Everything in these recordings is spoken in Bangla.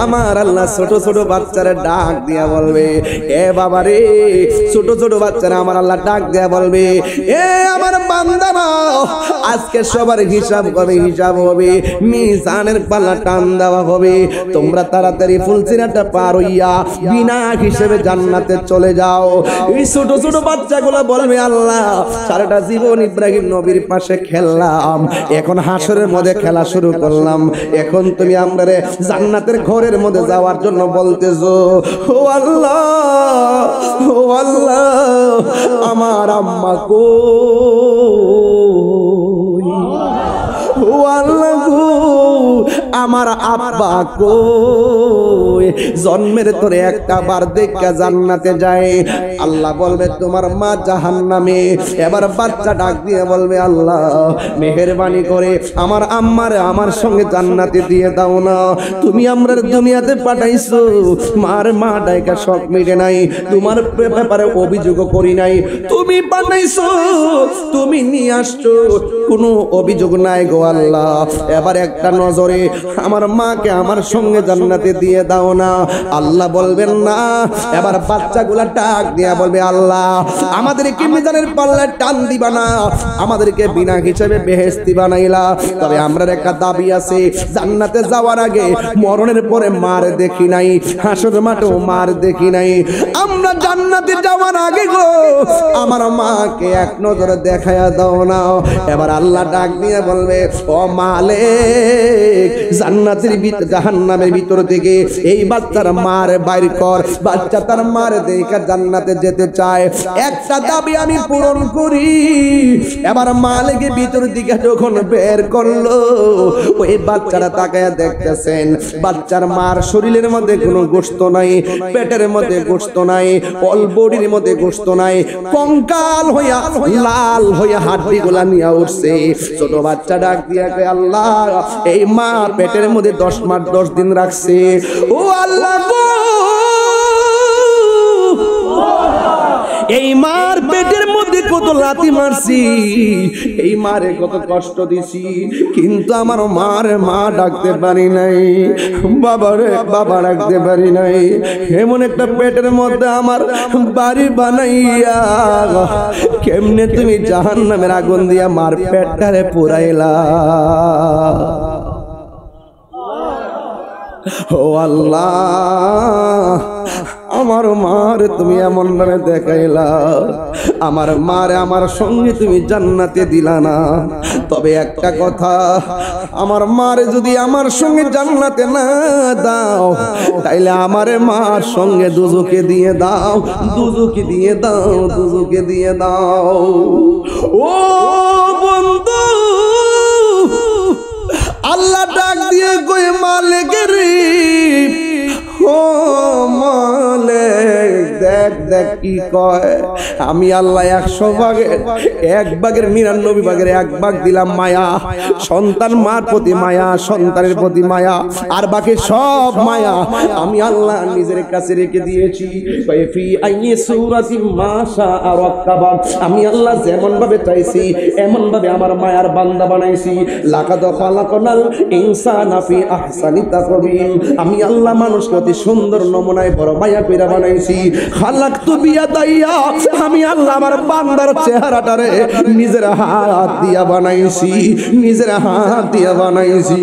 আমার আল্লাহ ছোট ছোট বাচ্চারা ডাক দিয়া বলবে, এ বাবা রে, ছোট ছোট বাচ্চারা আমার আল্লাহ ডাক দিয়া বলবে, এ আমার বান্দারা, আজকে সবার হিসাব হবে, হিসাব হবে, মিজানের পাল্লা টান দেওয়া হবে। তোমরা তাড়াতাড়ি ফুলসিরাটা পার হইয়া বিনা হিসেবে জান্নাতে চলে যাও। এই ছোট ছোট বাচ্চাগুলো বলবে, আল্লাহ সারাটা জীবন ইব্রাহিম নবীর পাশে খেললাম, এখন হাসরের মধ্যে খেলা শুরু করলাম, এখন তুমি আমারে জান্নাতের ঘরের মধ্যে যাওয়ার জন্য বলতেছো। ও আল্লাহ, ও আল্লাহ, আমার আম্মা কই? ও আল্লাহ গো, আমার আব্বা কই? জন্মের তোরে একটা বার দেখা জান্নাতে যায়। আল্লাহ বলবে, তোমার মা জাহান্নামে। এবার বাচ্চা ডাক দিয়ে বলবে, আল্লাহ মেহেরবানি করে আমার আম্মারে আমার সঙ্গে জান্নাতে দিয়ে দাও না। তুমি আমরা দুনিয়াতে পাঠাইছো, মার মা ডাইকা শখ মিটে নাই, তোমার ব্যাপারে অভিযোগ করি নাই, তুমি পাঠাইছো, তুমি নিয়ে আসছো, কোনো অভিযোগ নাই গো আল্লাহ। এবার একটা নজরে আমার মাকে আমার সঙ্গে জান্নাতে দিয়ে দাও না। আল্লাহ বলবেন না। এবার বাচ্চাগুলা ডাক দিয়া বলবে, আল্লাহ আমাদেরকে মিজানের পাল্লায় টান দিবা না, আমাদেরকে বিনা হিসেবে বেহেশতি বানাইলা, তবে আমরা একটা দাবি আছে, জান্নাতে যাওয়ার আগে মরণের পরে মার দেখি নাই, হাসর মাঠেও মার দেখি নাই, আমরা জান্নাতে যাওয়ার আগে গো আমার মাকে এক নজরে দেখায়া দাও না। এবার আল্লাহ ডাক দিয়ে বলবে, ও মালিক, জান্নাতের ভিতর জাহান্নামের ভিতর থেকে এই বাচ্চার মার বাইর কর। বাচ্চা তার মার দেখা জান্নাতে যেতে চায়, একটা দাবি আমি পূরণ করি। এবার মালিক ভিতর দিকে যখন বের করলো, ওই বাচ্চারা তাকায়া দেখতেছেন, বাচ্চার মার শরীরের মধ্যে কোনো গোশত নাই, পেটের মধ্যে গোশত নাই, অল বডির মধ্যে গোশত নাই, কঙ্কাল হইয়া লাল হইয়া হাড্ডিগুলা নিয়ে উঠছে। ছোট বাচ্চা ডাক দিয়া কয়, আল্লাহ এই মা পেটের মধ্যে 10 মাস 10 দিন রাখছে। ও আল্লাহ গো, এই মার পেটের মধ্যে কত লাথি মারছি, এই মারে কত কষ্ট দিছি, কিন্তু আমার মারে মা ডাকতে পারি নাই, বাবারে বাবা ডাকতে পারি নাই। এমন একটা পেটের মধ্যে আমার বাড়ি বানাইয়া কেমনে তুমি জাহান্নামের আগুন দিয়া মার পেটটারে পুরাইলা। ও আল্লাহ, আমার মার তুমি এমন ভাবে দেখাইলা, আমার মারে আমার সঙ্গে তুমি জান্নাতে দিলা না। তবে একটা কথা, আমার মারে যদি আমার সঙ্গে জান্নাতে না দাও, তাইলে আমারে মার সঙ্গে দুজকে দিয়ে দাও, দুজকে দিয়ে দাও, দুজকে দিয়ে দাও। ও বন্ধু, আল্লাহ ডাক দিয়ে কই, মালিক রে, ও মালিক, দেখ দেখ কি কয়। আমি আল্লাহ 100 ভাগের 1 ভাগের 99 ভাগের 1 ভাগ দিলাম মায়া, সন্তান মার প্রতি মায়া, সন্তানের প্রতি মায়া, আর বাকি সব মায়া আমি আল্লাহ নিজের কাছে রেখে দিয়েছি। ফি আইনি সূরাতিন মাশা আরাকাবা, আমি আল্লাহ যেমন ভাবে চাইছি এমন ভাবে আমার মায়ার বান্দা বানাইছি। লাকাদ খালাকনাল ইনসানা ফি আহসানি তাকওয়িম, আমি আল্লাহ মানুষকে অতি সুন্দর নমুনায় বড় মায়া কইরা বানাইছি। খালাকতু বিয়াদাইয়া, আমি আল্লাহ আমার বান্দার চেহারাটারে নিজের হাত দিয়া বানাইছি, নিজের হাত দিয়া বানাইছি।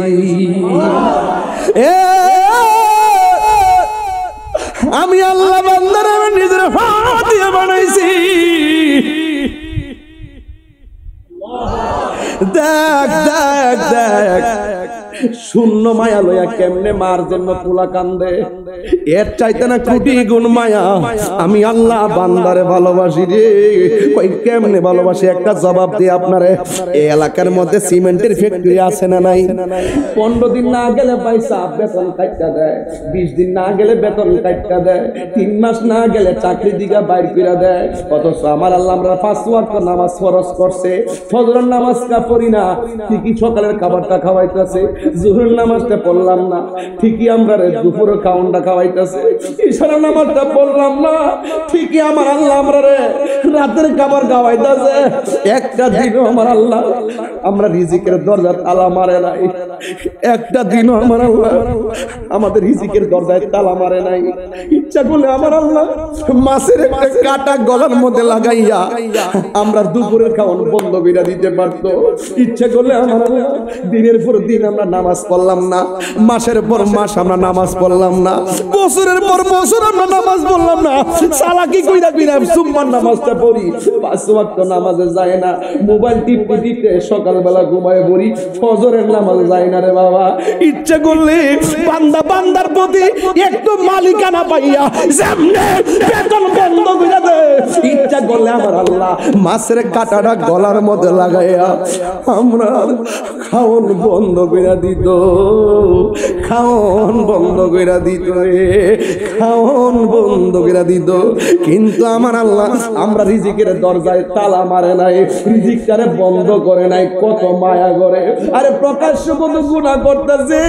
আমি আল্লাহ বান্দার নিজের হাত দিয়া বানাইছি। দেখ দেখ দেখ, শূন্য মায়া লইয়া কেমনে মার জন্য পোলা কান্দে, এর চাইতে না কোটি গুণ মায়া আমি আল্লাহ বান্দারে ভালোবাসি রে। কই কেমনে ভালোবাসি, একটা জবাব দিয়ে আপনারে। এই এলাকার মধ্যে সিমেন্টের ফ্যাক্টরি আছে না নাই? 15 দিন না গেলে পয়সা বেতন কাটটা দেয়, 20 দিন না গেলে বেতন কাটটা দেয়, 3 মাস না গেলে চাকরি দিকে বাইর করে দেয়। অথচ আমার আল্লাহ আমরা 5 ওয়াক্ত নামাজ ফরজ করছে, ফজরের নামাজ কা পড়ি না, ঠিকই সকালের খাবারটা খাওয়াইতেছে, জোহরের নামাজটা পড়লাম না, ঠিকই আমরা দুপুরে খাওয়ানটা খাওয়াইতেছে। ইশারা নামাজটা পড়লাম না, ঠিকই আমার আল্লাহ আমরা রাতের খাবার খাওয়াইতেছে। একটা দিনও আমার আল্লাহ আমরা রিজিকের দরজা তালা মারে নাই, একটা দিনও আমার আল্লাহ আমাদের রিজিকের দরজায় তালা মারে নাই। ইচ্ছা করলে আমার আল্লাহ মাছের একটা কাটা গলার মধ্যে লাগাইয়া আমরা দুপুরের খাওয়ান বন্ধ করে দিতে পারতো। ইচ্ছা করলে আমার আল্লাহ দিনের পর দিন আমরা নামাজ পড়লাম না, মাসের পর মাস আমরা নামাজ পড়লাম না, বছরের পর বছর আমরা নামাজ পড়লাম না। চালাকি কইরা কইরা সুবহান নামাজটা পড়ি, 5 ওয়াক্ত নামাজে যায় না, মোবাইল টিপতে টিপতে সকালবেলা ঘুমায় পড়ি, ফজরের নামাজে যায় না রে বাবা। ইচ্ছা করলে বান্দা বান্দার প্রতি একটু মালিকানা পাইয়া যেমনে বেতন বন্ধ করে দে, ইচ্ছা করলে আমার আল্লাহ মাছের কাটাটা গলার মধ্যে লাগাইয়া আমরা খাওন বন্ধ করে দিত, খাওন বন্ধ করে দিত রে, খাওন বন্ধ করে দিত। কিন্তু আমার আল্লাহ আমরা রিজিকের দরজায় তালা মারে নাই, রিজিকটারে বন্ধ করে নাই। কত মায়া করে, আরে প্রকাশ্য কত গুনাহ করতেছে।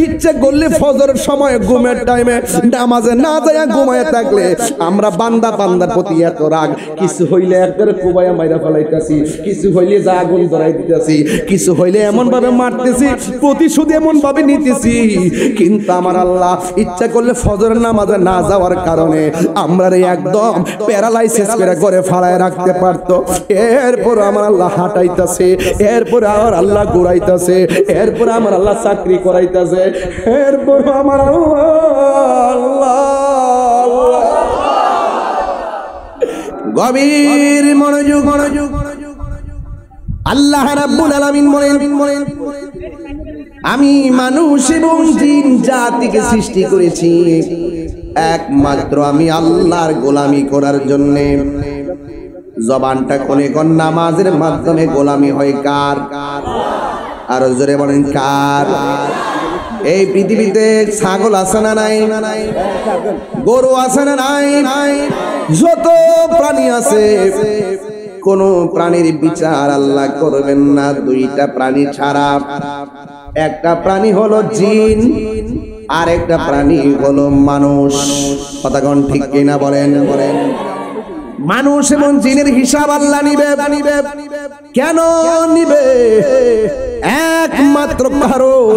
ইচ্ছে করলে ফজরের সময় ঘুমের টাইমে নামাজে না যায় ঘুমায় থাকলে আমরা বান্দা বান্দার প্রতি এত রাগ, কিছু হইলে একবারে কুবাইয়া মাইরা ফেলাইতেছি, কিছু হইলে যা আগুন ধরাই দিতেছি, কিছু হইলে এমন ভাবে মারতেছি, প্রতিশোধ এমন ভাবে নিতেছি। কিন্তু আমার আল্লাহ ইচ্ছা করলে ফজরের নামাজে না যাওয়ার কারণে আমরা একদম প্যারালাইসিস করে ঘরে ফালায় রাখতে পারতো। এরপর আমার আল্লাহ হাঁটাইতেছে, এরপর আমার আল্লাহ ঘুরাইতেছে, এরপর আমার আল্লাহ চাকরি করাইতেছে, এরপর আমার আল্লাহ গভীর মনোযোগ মনোযোগ আল্লাহ রাব্বুল আলামিন বলেন, আমি মানুষ এবং জিন জাতিকে সৃষ্টি করেছি একমাত্র আমি আল্লাহর গোলামি করার জন্য। জবানটা কোনে কোন নামাজের মাধ্যমে গোলামি হয় কার? আরো জোরে বলেন কার? এই পৃথিবীতে ছাগল আছে না নাই? গরু আছে না নাই? যত প্রাণী আছে কোন প্রাণীর বিচার আল্লাহ করবেন না দুইটা প্রাণী ছাড়া। একটা প্রাণী হলো জিন, আর একটা প্রাণী হলো মানুষ। কথাগণ ঠিক কিনা বলেন? মানুষ এবং জিনের হিসাব আল্লাহ নিবে। কেন নিবে? একমাত্র কারণ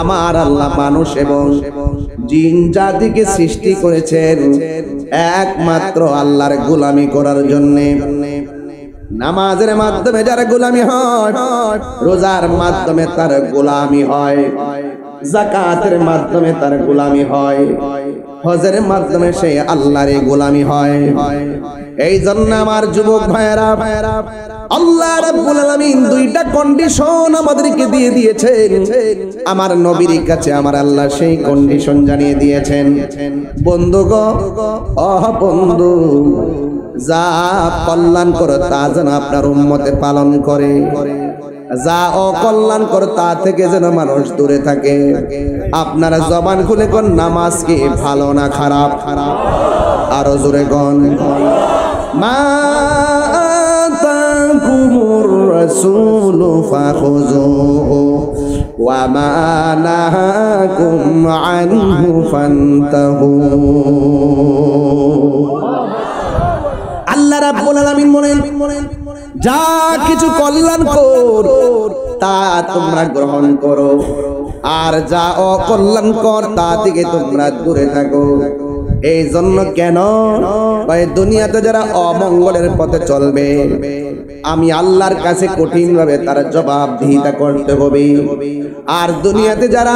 আমার আল্লাহ মানুষ এবং জিন জাতিকে সৃষ্টি করেছেন একমাত্র আল্লাহর গোলামি করার জন্য। নামাজের মাধ্যমে যার গোলামি হয়, রোজার মাধ্যমে তার গোলামি হয়, যাকাতের মাধ্যমে তার গোলামি হয়, হজের মাধ্যমে সে আল্লাহর গোলামি হয়। এই জন্য আমার যুবক ভাইয়েরা, আল্লাহ রাব্বুল আলামিন দুইটা কন্ডিশন আমাদেরকে দিয়ে দিয়েছেন। আমার নবীর কাছে আমার আল্লাহ সেই কন্ডিশন জানিয়ে দিয়েছেন। বন্ধুগো, বন্ধু, যা কল্যাণ করে তা যেন আপনার উম্মতে পালন করে, যা অকল্যাণ করে তা থেকে যেন মানুষ দূরে থাকে। আপনারা জবান খুলে কোন নামাজ কি ভালো না খারাপ? আরো জোরে কোন মা আতাকুমুর রাসূলু ফাখুযুহু ওয়া মা নাহাকুম আনহু ফান্তাহু। আল্লাহ রাব্বুল আলামিন বলেন, যা কিছু কল্যাণ কর তা তোমরা গ্রহণ করো, আর যা অকল্যাণ কর তা থেকে তোমরা দূরে থাকো। এই জন্য কেন দুনিয়াতে যারা অমঙ্গলের পথে চলবে আমি আল্লাহর কাছে কঠিন ভাবে তার জবাবদিহিতা করতে হবে। আর দুনিয়াতে যারা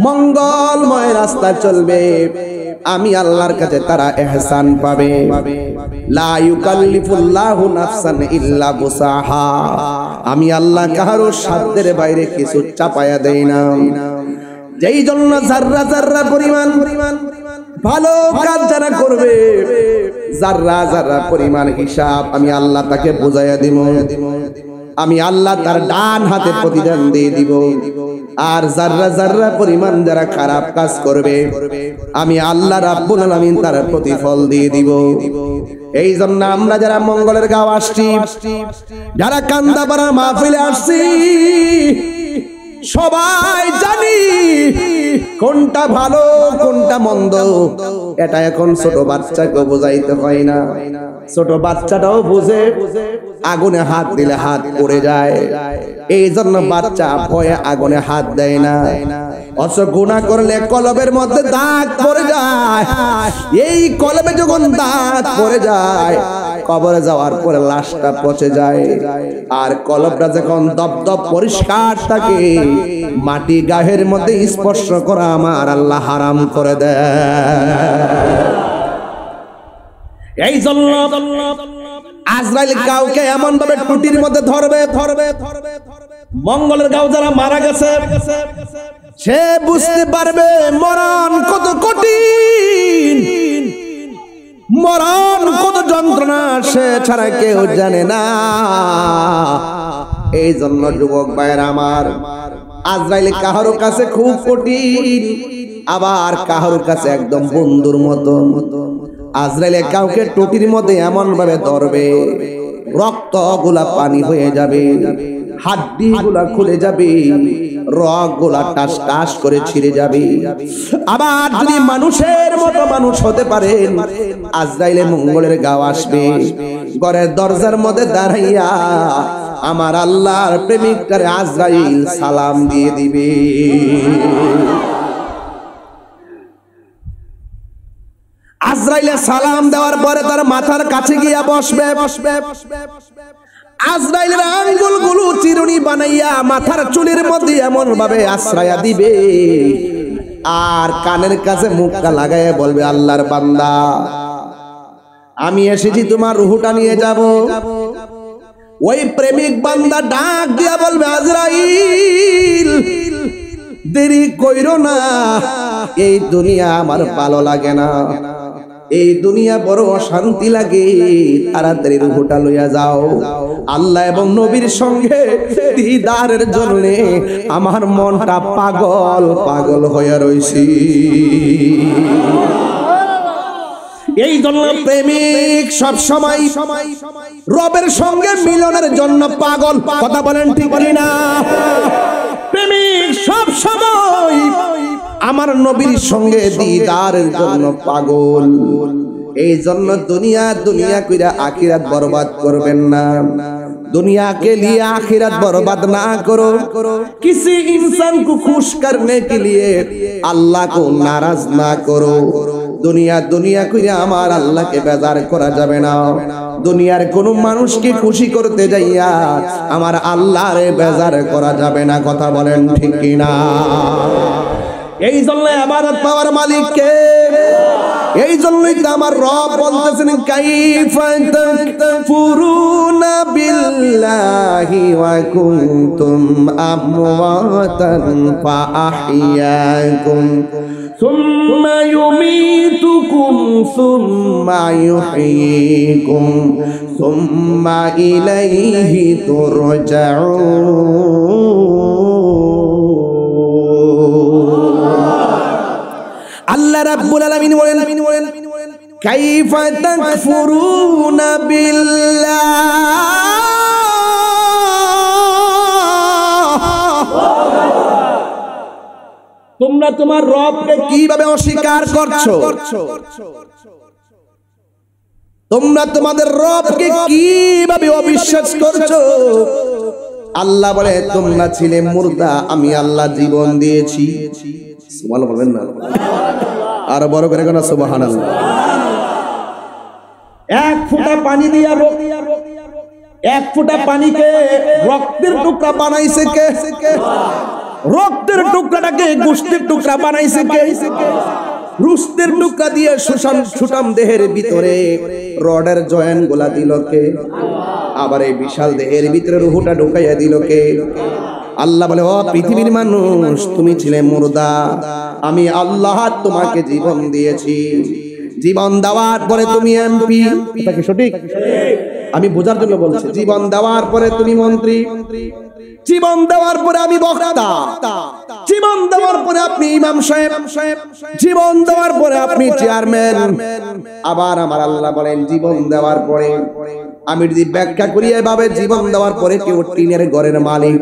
মঙ্গলময় রাস্তা চলবে আমি আল্লাহর কাছে তারা ইহসান পাবে। লা ইউকাল্লিফুল্লাহু নাফসান ইল্লা বুসাহা। আমি আল্লাহ কারো সাধ্যের বাইরে কিছু চাপায়া দেই না। যেই জন্য যাররা যাররা পরিমাণ ভালো কাজ যারা করবে, যাররা যাররা পরিমাণ হিসাব আমি আল্লাহ তাকে বুঝাইয়া দিব। আমি আল্লাহ তার ডান হাতে প্রতিদান দিয়ে দিব। আর যাররা যাররা পরিমাণ যারা খারাপ কাজ করবে আমি আল্লাহ রাব্বুল আলামিন তার প্রতিফল দিয়ে দিব। এই জন্য আমরা যারা মঙ্গলের গাঁও আসছি, যারা কান্দাপাড়ার মাহফিলে আসছি, সবাই জানি কোনটা ভালো কোনটা মন্দ, এটা এখন ছোট বাচ্চাকে বোঝাইতে হয় না। ছোট বাচ্চাটাও বুঝে, আগুনে হাত দিলে হাত পড়ে যায়, এই জন্য বাচ্চা ভয়ে আগুনে হাত দেয় না। অথচ গুনাহ করলে কলবের মধ্যে দাগ পড়ে যায়, এই কলবে যখন দাগ পড়ে যায় কবরে যাওয়ার পরে লাশটা পচে যায়। আর কলবটা যখন দপদপ পরিষ্কার থাকে, মাটি গায়ের মধ্যে স্পর্শ করা আমার আল্লাহ হারাম করে দেয়। এই জন্য আজরাইল কাউকে এমন ভাবে টুটির মধ্যে ধরবে, মঙ্গলের গাঁও যারা মারা গেছে সে বুঝতে পারবে মরণ কত কঠিন, মরণ কত যন্ত্রণা, সে ছাড়া কেউ জানে না। এই জন্য যুবক ভাইয়েরা আমার, আজরাইল কাহারো কাছে খুব কঠিন, আবার কাহারো কাছে একদম বন্ধুর মতো। আজরাইল কাউকে টুটির মধ্যে এমন ভাবে ধরবে, রক্ত গুলা পানি হয়ে যাবে, হাড্ডি গুলা খুলে যাবে, রগ গুলা টাস টাস করে ছিঁড়ে যাবে। আবার যদি মানুষের মতো মানুষ হতে পারেন, আজরাইলে মঙ্গলের গাঁও আসবে, ঘরের দরজার মধ্যে দাঁড়াইয়া আমার আল্লাহর প্রেমিকটারে আজরাইল সালাম দিয়ে দিবে। আজরাইলে সালাম দেওয়ার পরে তার মাথার কাছে গিয়া বসবে। আজরাইলের আঙ্গুলগুলো চিরুনি বানাইয়া মাথার চুলের মধ্যে এমন ভাবে আশ্রয়া দিবে, আর কানের কাছে মুখটা লাগাইয়া বলবে, আল্লাহর বান্দা আমি এসেছি তোমার রুহটা নিয়ে যাব। ওই প্রেমিক বান্দা ডাক দিয়া বলবে, আজরাইল দেরি কইরো না, এই দুনিয়া আমার ভালো লাগে না, এই দুনিয়া বড় অশান্তি লাগে, তাড়াতাড়ি রুহটা লইয়া যাও। আল্লাহ এবং নবীর সঙ্গে দিদারের জন্য আমার মনটা পাগল পাগল হয়ে রইছি। এই জন্য প্রেমিক সব সময় রবের সঙ্গে মিলনের জন্য পাগল। কথা বলেন ঠিক না? প্রেমিক সব সময় আমার নবীর সঙ্গে দিদারের জন্য পাগল। এই জন্য দুনিয়া দুনিয়া কইরা আখিরাত বরবাদ করবেন না। दुनिया के लिए आखिरत बर्बाद ना करो। किसी इंसान को खुश करने के लिए अल्लाह को नाराज ना करो। दुनिया दुनिया कइरा आमार अल्लाह के बेजार करा जाबे ना। दुनियार कोनो मानुष के खुशी करते जाइया आमार अल्लाह रे बेजार करा जाबे ना। कथा बोलेन ठीक कि ना? এই জন্য ইবাদত পাওয়ার মালিক কে? এই জন্যই তো আমার রব বলতেছেন কাইফা তাকফুরুনা বিল্লাহি ওয়া কুনতুম আমওয়াতান ফাআহইয়াকুম সুম্মা ইউমীতুকুম সুম্মা ইউহয়ীকুম সুম্মা ইলাইহি তুরজাউন। আল্লাহ রাব্বুল আলামিন বলেন কাইফা তাকফুরুনা বিল্লাহ, তোমরা তোমার রবকে কিভাবে অস্বীকার করছো? তোমরা তোমাদের রবকে কিভাবে অবিশ্বাস করছো? আল্লাহ বলে তোমরা ছিলে মুর্দা, আমি আল্লাহ জীবন দিয়েছি। সুবহানাল্লাহ বলবেন না? আর বড় করে কোন সুবহানাল্লাহ। এক ফোঁটা পানি দিয়া এক ফোঁটা পানিকে রক্তের টুকরা বানাইছে কে? রক্তের টুকরাটাকে গোশতের টুকরা বানাইছে কে? রুস্তের টুকরা দিয়ে সুষম দেহের ভিতরে রডের জয়েন্ট গোলা দিল কে? আবার এই বিশাল দেহের ভিতরে রুহটা ঢুকাইয়া দিল কে? আল্লাহ বলে ও পৃথিবীর মানুষ, তুমি ছিলে মুর্দা, আমি আল্লাহ তোমাকে জীবন দিয়েছি। জীবন দেওয়ার পরে তুমি এমপি, এটা কি সঠিক? আমি বোঝার জন্য বলছি। জীবন দেওয়ার পরে তুমি মন্ত্রী, জীবন দেওয়ার পরে আমি বক্তা, জীবন দেওয়ার পরে আপনি ইমাম সাহেব, জীবন দেওয়ার পরে আপনি চেয়ারম্যান। আবার আমার আল্লাহ বলেন জীবন দেওয়ার পরে আমি যদি ব্যাখ্যা করি এভাবে, জীবন দেওয়ার পরে কেউ টিনের ঘরের মালিক,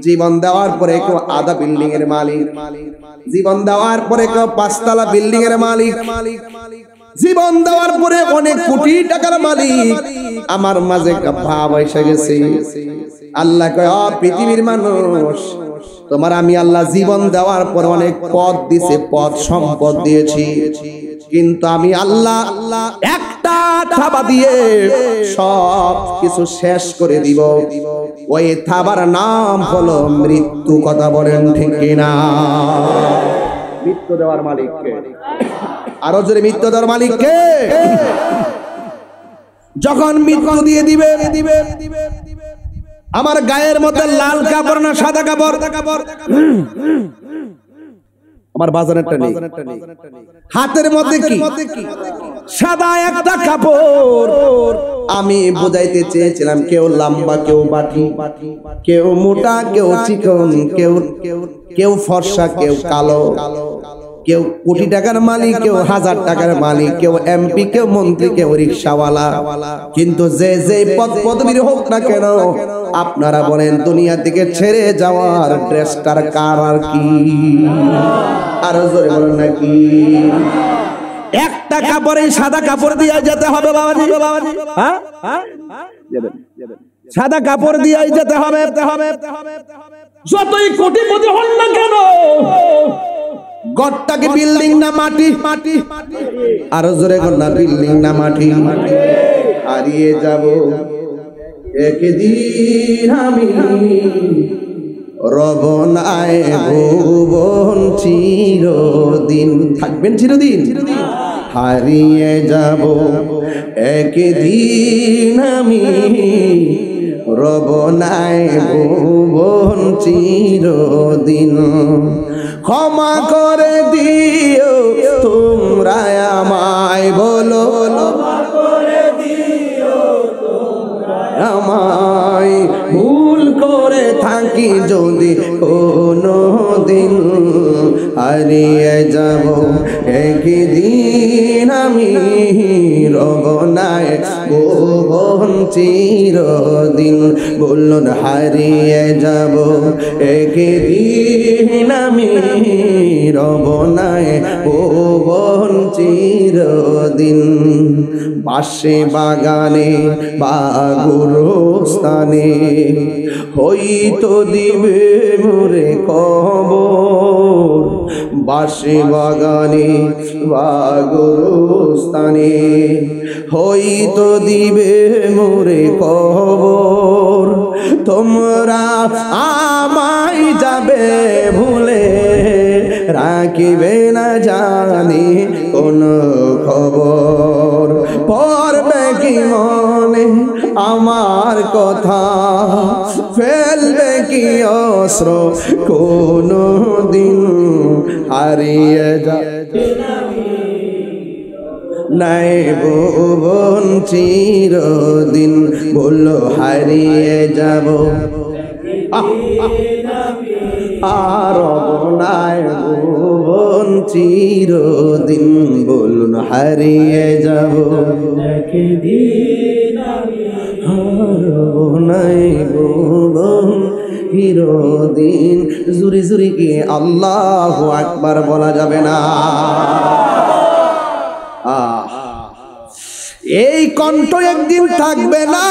জীবন দেওয়ার পরে কেউ আধা বিল্ডিং এর মালিক, জীবন দেওয়ার পরে কেউ 5 তলা বিল্ডিং এর মালিক, জীবন দেওয়ার পরে অনেক কোটি টাকার মালিক। আমার মাঝে ভাব এসে গেছে। আল্লাহ কয় পৃথিবীর মানুষ, তোমার আমি আল্লাহ জীবন দেওয়ার পর অনেক পদ দিছে, পদ সম্পদ দিয়েছি, কিন্তু আমি আল্লাহ একটা থাবা দিয়ে সব কিছু শেষ করে দিব। ওই থাবার নাম হলো মৃত্যু। কথা বলেন ঠিক কিনা? মৃত্যু দেওয়ার মালিক কে? আরো জোরে, মৃত্যু দেওয়ার মালিক কে? যখন মৃত্যু দিয়ে দিবে, আমার গায়ের মধ্যে লাল কাপড় না সাদা কাপড়? আমার বাজারেরটা নেই। হাতের মধ্যে কি? সাদা একটা কাপড়। আমি বুঝাইতে চেয়েছিলাম কেউ লম্বা, কেউ বাটি, কেউ মোটা, কেউ চিকন, কেউ ফর্সা, কেউ কালো, কেউ কোটি টাকার মালিক, কেউ 1000 টাকার মালিক, কেউ এমপি, কেউ মন্ত্রী, কেউ রিকশাওয়ালা। কিন্তু যে পদ পদবীর হোক না কেন, আপনারা বলেন দুনিয়া থেকে ছেড়ে যাওয়ার ড্রেসটার কার আর কি? আরো জোরে বলেন নাকি? একটা কাপড়ে সাদা কাপড় দিয়ে যেতে হবে বাবাজি, হ্যাঁ, সাদা কাপড় দিয়ে যেতে হবে। যতই কোটিপতি হন না কেন, গড়টাকে বিল্ডিং না মাটি? আরো জোরে বল না, বিল্ডিং না মাটি? হারিয়ে যাব একদিন আমি, রব নাই ভুবন চিরদিন। থাকবেন চিরদিন? হারিয়ে যাব একদিন আমি, রব নাই ভুবন চিরদিন। ক্ষমা করে দিও তোমরা আমায়, বলো আমায়, ভুল করে থাকি যদি কোনো দিন। হারিয়ে যাব একদিন আমি, রব নাই ভুবন চিরদিন। বলুন হারিয়ে যাব একদিন আমি, রব নাই ভুবন চিরদিন। পাশে বাগানে বা গুরুস্থানে হইতো দিবে মোরে কবর। বাসে বাগানে বা গুরুস্থানে হইতো দিবে মোরে কবর। তোমরা আমায় যাবে ভুলে, রাখিবে না জানি কোন খবর। পড়বে কি মনে আমার কথা, ফেলবে কি অস্ত্র কোনো দিন। হারিয়ে যাবে নাই ভুবন চিরদিন। বললো হারিয়ে যাব আর নাই ভুবন চিরদিন। বলুন হারিয়ে যাব নাই ভুবন চিরদিন। জুরি জুরি কি আল্লাহু আকবার বলা যাবে না? এই কণ্ঠ একদিন থাকবে না।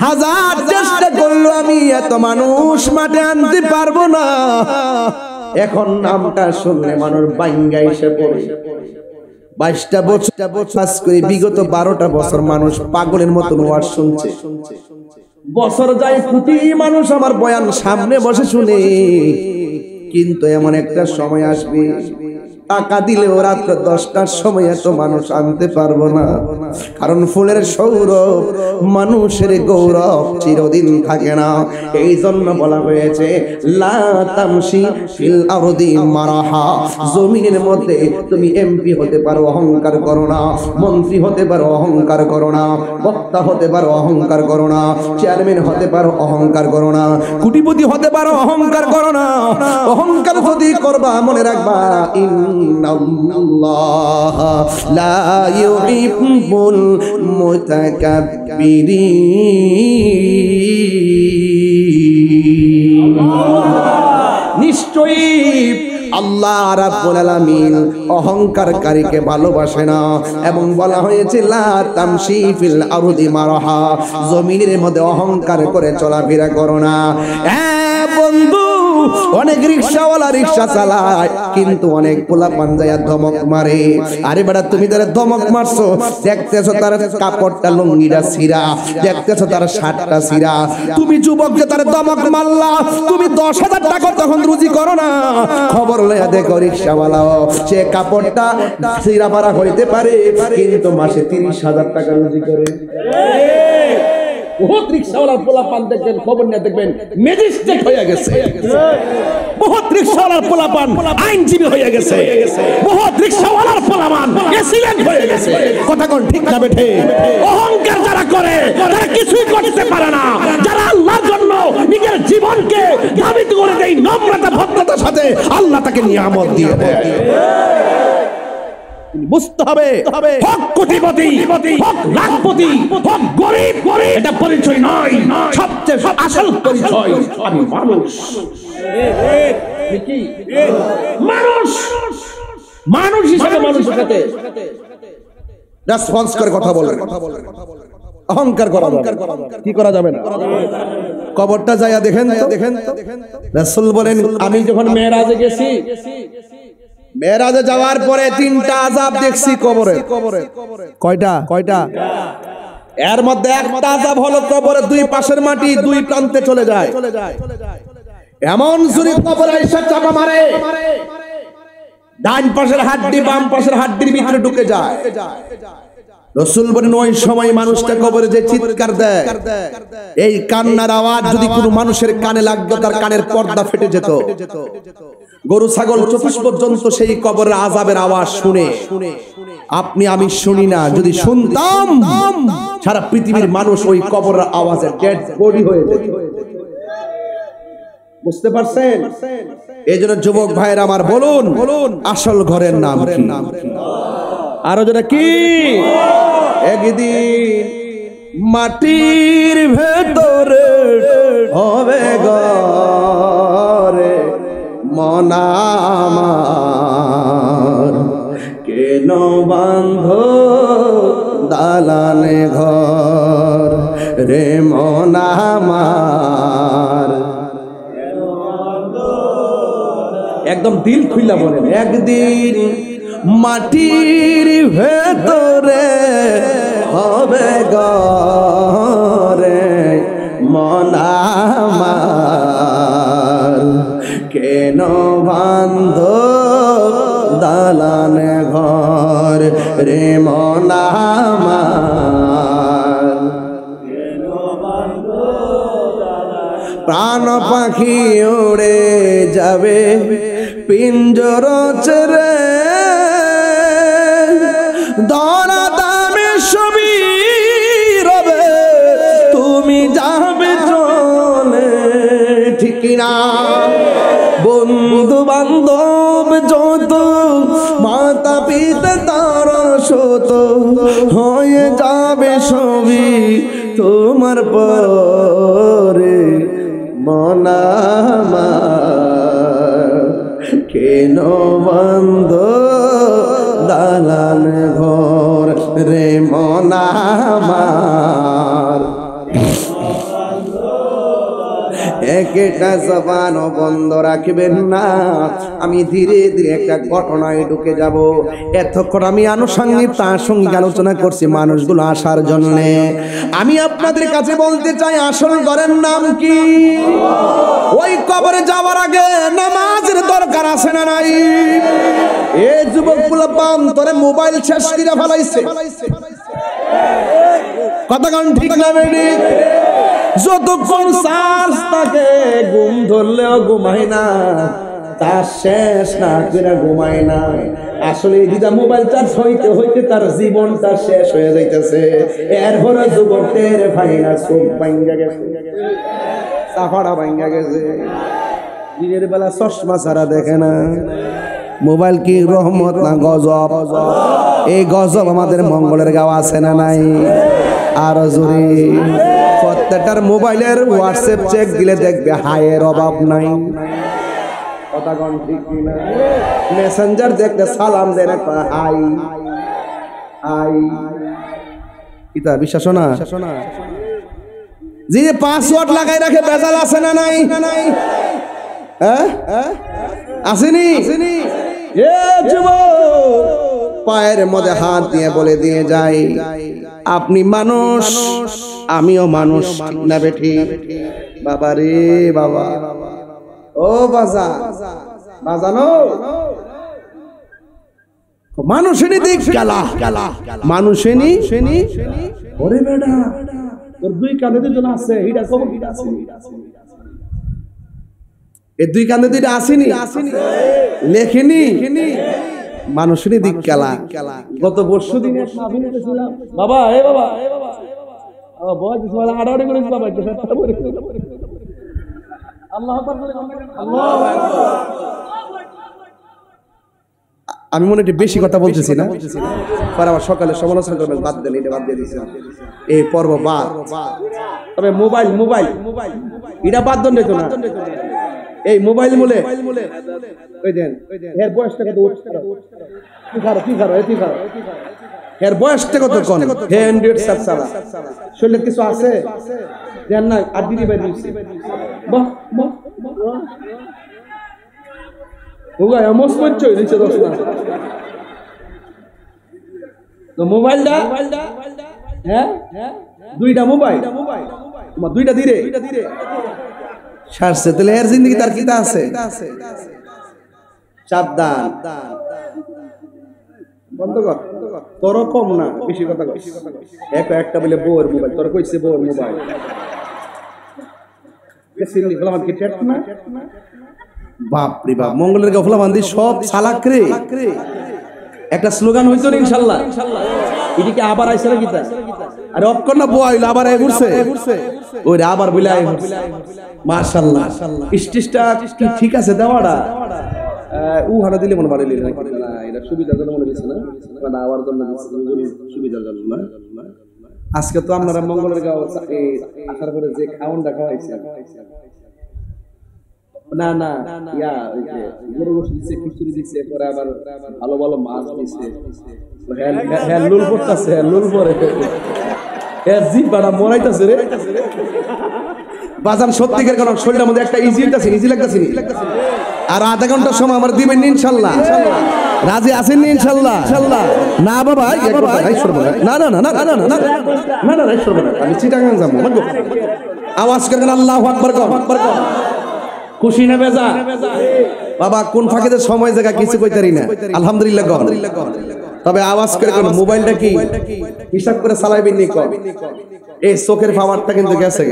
হাজার চেষ্টা করলো আমি এত মানুষ মাঠে আনতে পারবো না। এখন নামটা শুনলে মানুষ বাইঙ্গা এসে পড়ে। 22টা বছর করে বিগত 12টা বছর মানুষ পাগলের মতন ওয়াজ শুনছে। বছর যায় কোটি মানুষ আমার বয়ান সামনে বসে শুনে, কিন্তু এমন একটা সময় আসবে টাকা দিলেও রাত 10টার সময় এত মানুষ আনতে পারবো না, কারণ ফুলের সৌরভ মানুষের গৌরব চিরদিন থাকে না। এই জন্য বলা হয়েছে লা তামশি ফিল আরদি মারাহা, জমিনের মধ্যে তুমি এমপি হতে পারো, অহংকার করো না। মন্ত্রী হতে পারো, অহংকার করো না। বক্তা হতে পারো, অহংকার করো না। চেয়ারম্যান হতে পারো, অহংকার করো না। কোটিপতি হতে পারো, অহংকার করো না। অহংকার যদি করবা মনে রাখবা ইন্নাল্লাহ লা ইউহিব্বুল মুতাকাব্বিরিন। নিশ্চয়ই আল্লাহ রাব্বুল আলামিন অহংকারকারীকে ভালোবাসে না। এবং বলা হয়েছে লা তামশি ফিল আরদি মারাহা, জমিনের মধ্যে অহংকার করে চলাফেরা করো না। বন্ধু, অনেক রিকশাওয়ালা রিকশা চালায়, কিন্তু অনেক পোলা পাঞ্জায়া ধমক মারে। আরে বেটা, তুমি তার ধমক মারছো, দেখতেছো তার কাপড়টা লুঙ্গিটা ছিঁড়া, দেখতেছো তার শার্টটা ছিঁড়া। তুমি যুবক যে তার ধমক মারলা, তুমি 10,000 টাকা তখন রুজি করো না। খবর লয়া দেখো রিকশাওয়ালাও সে কাপড়টা ছিঁড়া পারা হইতে পারে, কিন্তু মাসে 30,000 টাকা রুজি করে। বহুত রিকশাওয়ালার পোলাপান দেখবেন, খবর নিয়ে দেখবেন ম্যাজিস্ট্রেট হয়ে গেছে। বহুত রিকশাওয়ালার পোলাপান আইনজীবী হয়ে গেছে। বহুত রিকশাওয়ালার পোলাপান এসিলেন্ট হয়ে গেছে। কথা কোন ঠিক না বেঠে? অহংকার যারা করে তারা কিছুই করতে পারে না। যারা আল্লাহর জন্য নিজের জীবনকে দাবিত করে দেয় নম্রতা ভদ্রতার সাথে, আল্লাহ তাকে নিয়ামত দিয়ে দেয়। বুঝতে হবে হক কোটিপতি, হক লাখপতি, হক গরিব, এটা পরিচয় নয়। সবচেয়ে আসল পরিচয় আমি মানুষ। মানুষ মানুষ হিসেবে মানুষের সাথে রেসপন্স করে কথা বলে। অহংকার করা কি করা যাবে না। কবরটা যাইয়া দেখেন তো, রাসূল বলেন আমি যখন মেরাজে গেছি, মেরাজে যাওয়ার পরে 3টা আযাব দেখছি কবরে। কয়টা? এর মধ্যে একটা আযাব হলো কবরে 2 পাশের মাটি 2 প্রান্তে চলে যায়। এমন জোরে কবরে এসে চাপা মারে, ডান পাশের হাড্ডি বাম পাশের হাড্ডির ভিতরে ঢুকে যায়। রাসূল বলেন ওই সময় মানুষটা কবরে যে চিৎকার দেয়, এই কান্নার আওয়াজ যদি কোনো মানুষের কানে লাগতো, তার কানের পর্দা ফেটে যেত। গরু ছাগল চতুষ্পদ জন্তু সেই কবরের আযাবের আওয়াজ শুনে, আপনি আমি শুনি না, যদি শুনতাম সারা পৃথিবীর মানুষ ওই কবরের আওয়াজে ডেড বডি হয়ে যেত। বুঝতে পারছেন? এইজন্য যুবক ভাইরা আমার বলুন আসল ঘরের নাম কি? আরো যেটা কি? একদিন মাটির ভেতরে হবে ঘরে মন আমার, কেন বাঁধ দালানে ঘর রে মন আমার। একদম দিল খুইলা বলেন, একদিন মাটির ভেতরে হবে ঘরে মন আমার, কেন বাঁধ দালানে ঘর রে মন আমার। প্রাণ পাখি উড়ে যাবে পিঞ্জর ছেড়ে, দরা দামে সবই রবে তুমি যাবে চলে, ঠিক না? বন্ধু বান্ধব যত, মাতা পিতা তার শত, হয়ে যাবে সবই তোমার পরে মন আমার, কেন বন্ধ দালান ঘর রে মন আমার। একটা জবান বন্ধ রাখবেন না। আমি ধীরে ধীরে একটা ঘটনায় ঢুকে যাব। এতক্ষণ আমি আনুষঙ্গিক প্রাসঙ্গিক আলোচনা করছি মানুষগুলো আসার জন্য। আমি আপনাদের কাছে বলতে চাই আসল ঘরের নাম কি? ওই কবরে যাওয়ার আগে নামাজের দরকার আছে না নাই? এ যুবক পোলাপান তোরে মোবাইল শেষ করে ফেলাইছে কথা কোন ঠিক না বেডি যতক্ষণ চার্জ থাকে ঘুম ধরলেও ঘুমাই না তার শেষ না করে ঘুমায় না আসলে যেটা মোবাইল চার্জ হইতে হইতে তার জীবনটা শেষ হয়ে যাইতেছে এরপরে যুবকের ভাইনা চোখ ভাঙ্গা গেছে সাফাড়া ভাঙ্গা গেছে দিনের বেলা চশমা ছাড়া দেখে না মোবাইল কি রহমত না গজব এই গজব আমাদের মঙ্গলের গাঁও আছে না নাই আর জোরে প্রত্যেকটার মোবাইলের হোয়াটসঅ্যাপ চেক দিলে দেখবে হায়ের অভাব নাই কথা কোন ঠিক কিনা মেসেঞ্জার দেখতে সালাম দেন হাই হাই কিতা বিশ্বাস না যে পাসওয়ার্ড লাগাই রাখে বেজাল আছে না নাই হ্যাঁ আসেনি এ যুবক পায়ের মধ্যে হাত দিয়ে বলে দিয়ে যাই আপনি মানুষ আমিও মানুষ ঠিক না বেঠি বাবা রে বাবা ও বাজা বাজানো মানুষেরই দিক খেলা মানুষেরই ওরে বেটা তোর দুই কাঁধে দুজন আছে হিডা কব হিডা আছে এই দুই কাঁধে দুইটা আসেনি লেখেনি মানুষেরই দিক খেলা গত পরশু দিনে ছিলাম বাবা এ বাবা বয় দিছমালা আড়াআড়ি করেছ বাবা একটা ফেটা করে আল্লাহু আকবার আল্লাহু আকবার আমি মনে একটু বেশি কথা বলতেছি না পরে আবার সকালে সমালোচনা করবেন বাদ দেন এটা বাদ দিয়ে দিয়েছেন এই পর্ব বাদ তবে মোবাইল মোবাইল এটা বাদ দেন তো না এই মোবাইল মূলে ওই দেন এর বয়সটা কত কি খারো এর বয়সটা কত কোন হ্যান্ডেড সাবসালা শরীরে কিছু আছে দেন না আর দিদি ভাই দিছি বাহ বাহ ওগা এমন করছো নিচে দোষ না তো মোবাইলটা হ্যাঁ দুইটা মোবাইল তোমার দুইটা দিরে সারছে তাহলে এর জিন্দগি তার কিতা আছে সাবধান বন্ধ কর তোর কম না বেশি কথা কর একটা বলে বউর মোবাইল তোর কইছে বউর মোবাইল সিল্লি বলা কি টেট না বাপ রে বাপ মঙ্গলের গফলা বান্দি সব চালাক রে একটা স্লোগান হইতো না ইনশাআল্লাহ এদিকে আবার আইছে না কিতা আরে অপকর না বইল আবার আই ঘুরছে ওই আবার বলে আই মাশাআল্লাহ স্টিচটা ঠিক আছে দেওয়াটা উ হারা দিলে মনে ভালো লাগে না এটা সুবিধার জন্য মনে হচ্ছে না মানে আবার জন্য সুবিধার জন্য না আজকে তো আপনারা মঙ্গলের গাঁও আসার পরে যে খাওয়ানটা খাওয়াইছে না না ইয়া ওই যে গরু গোশত দিছে খিচুড়ি দিছে পরে আবার ভালো ভালো মাছ দিছে হ্যাঁ লুল পড়তাছে লুল পরে এর জিভ বাড়া মরাইতাছে রে বাজান সত্যিকার কারণ শরীরের মধ্যে একটা ইজি লাগতাছে আর আধা ঘন্টার সময় আমার দিবেন ইনশাআল্লাহ রাজি আছেন ইনশাআল্লাহ না বাবা না না না না না না না না না আমি চিটাগাং যাব আওয়াজ করেন আল্লাহু আকবার কর খুশি না বেজা বাবা কোন ফাঁকিতে সময় জায়গা কিছু কইতারি না আলহামদুলিল্লাহ তবে আওয়াজ করে কোন মোবাইলটা কি হিসাব করে চালাইবেন নি কম এই চোখের পাওয়ারটা কিন্তু গেছে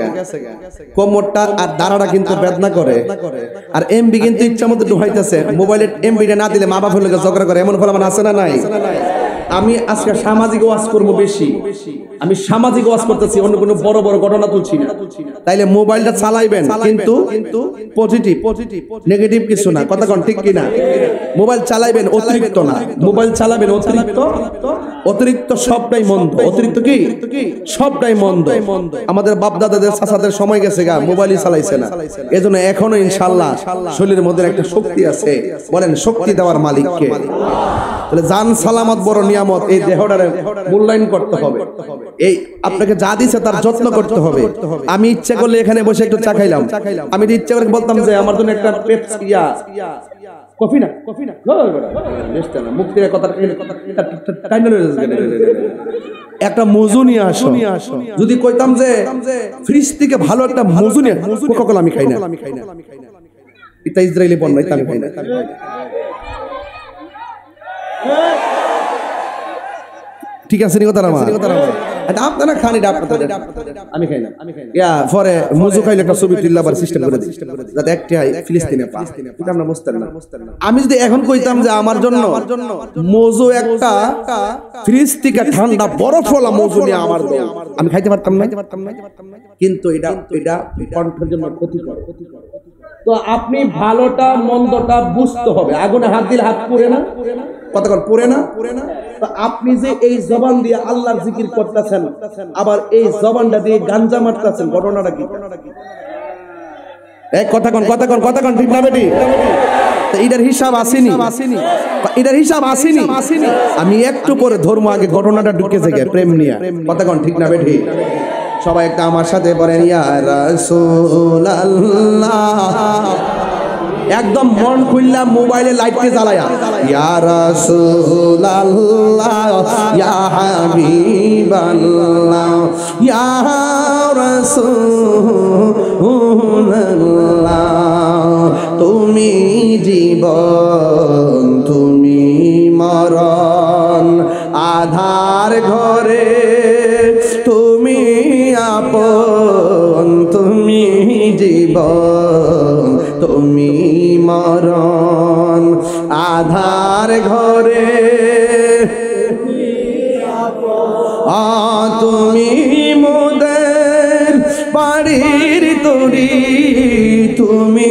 কোমরটা আর দাঁড়াটা কিন্তু বেদনা করে আর এমবি কিন্তু ইচ্ছা মতো ঢুকাইতেছে মোবাইলের এমবিটা না দিলে মা বাপ হলে ঝগড়া করে এমন ফল আমার আছে না নাই আমি আজকে সামাজিক ওয়াজ করব বেশি আমি সামাজিক ওয়াজ করতেছি অন্য কোনো বড় বড় ঘটনা তুলছি না তাইলে মোবাইলটা চালাইবেন কিন্তু পজিটিভ নেগেটিভ কিছু না কথা কোন ঠিক কি না মোবাইল চালাইবেন অতিরিক্ত না মোবাইল চালাবেন অতিরিক্ত সবটাই মন্দ অতিরিক্ত কি সবটাই মন্দ আমাদের বাপ দাদাদের চাচাদের সময় গেছে গা মোবাইলই চালাইছে না এজন্য এখনো ইনশাআল্লাহ শরীরের মধ্যে একটা শক্তি আছে বলেন শক্তি দেওয়ার মালিক কে তাহলে জান সালামত বড় নিয়ামত এই দেহটারে মূল্যায়ন করতে হবে এই আপনাকে যা দিছে তার যত্ন করতে হবে আমি ইচ্ছা করলে এখানে বসে একটু চা খাইলাম আমি ইচ্ছা করে বলতাম যে আমার জন্য একটা পেপসি কফি না মুক্তির কথা একটা মজু নিয়ে আসো যদি কইতাম যে ফ্রিজ থেকে ভালো একটা মজু নিয়ে কোকা-কোলা আমি খাই না এটা ইসরায়েলি পণ্য এটা আমি খাই না ঠিক আছে নি কথা না আপনারা খান এটা আপনাদের আমি খাই না ইয়া পরে মুজু খাইলে একটা ছবি তুললাবার সিস্টেম করে দিই যাতে একটা ফিলিস্তিনে পা এটা আমরা বুঝতেন না আমি যদি এখন কইতাম যে আমার জন্য মজু একটা ফ্রিজ থেকে ঠান্ডা বরফ ওলা মজু নিয়ে আমার দাও আমি খাইতে পারতাম না কিন্তু এটা কণ্ঠের জন্য ক্ষতিকর তো আপনি ভালোটা মন্দটা বুঝতে হবে আগুনে হাত দিলে হাত পুড়ে না কতক্ষণ পুড়ে না তো আপনি যে এই জবান দিয়ে আল্লাহর জিকির করতেছেন আবার এই জবানটা দিয়ে গাঞ্জা মারতেছেন ঘটনাটা কি এক কথাক্ষণ ঠিক না বেটি এটার হিসাব আসেনি আমি একটু পরে ধর্ম আগে ঘটনাটা ঢুকে থেকে প্রেম নিয়ে কথাক্ষণ ঠিক না বেটি সবাই একটা আমার সাথে বলেন ইয়া রাসূলুল্লাহ একদম মন খুললা মোবাইলে লাইটকে জ্বালায়া ইয়া রাসূলুল্লাহ ইয়া হাবিবাল্লাহ ইয়া রাসূলুল্লাহ তুমি জীবন তুমি মরণ আধার ঘরে তুমি আপন তুমি জীবন তুমি মরণ আধার ঘরে তুমি মোদের বাড়ির তরি তুমি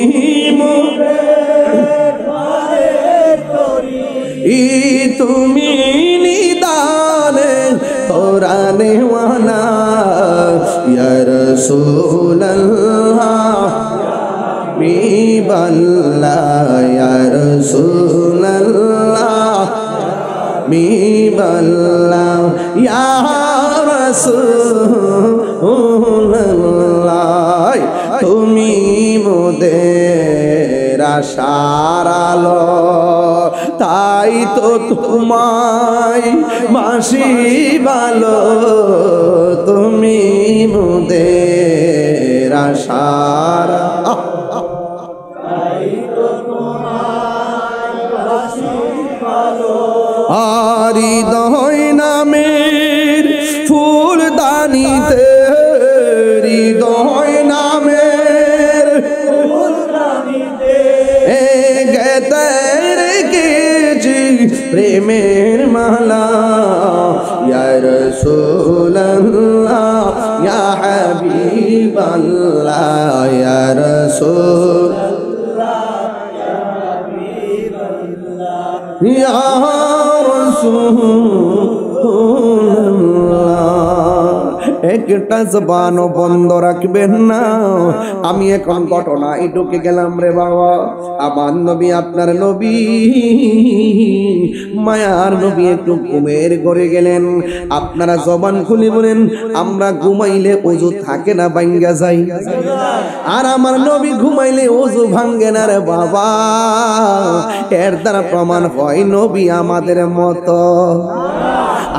মোদের বাড়ির তরি তুমি নিদানে তোরা নেওয়ানা ইয়া রাসূলুল্লাহ হাবিবাল্লাহ ইয়া রাসূলুল্লাহ হাবিবাল্লাহ ইয়া রাসূলুল্লাহ তুমি মোদের আশার আলো তাই তো তোমায় বাসি ভালো তুমি মোদের আশার হৃদয় নামের ফুলদানিতে হৃদয় নামের ফুলদানিতে গেতে রেখেছি প্রেমের মালা ইয়া রাসূলুল্লাহ ইয়া হাবিবাল্লাহ ইয়া রাসূলুল্লাহ ইয়া একটা জবানও বন্ধ রাখবেন না আমি এখন ঘটনা ঢুকে গেলাম রে বাবা আমার নবী আপনার নবী মায়ার নবী একটু ঘুমের ঘরে গেলেন আপনারা জবান খুলে বলেন আমরা ঘুমাইলে ওযু থাকে না ভাঙ্গা যায় আর আমার নবী ঘুমাইলে ওযু ভাঙ্গে না রে বাবা এর দ্বারা প্রমাণ হয় নবী আমাদের মতো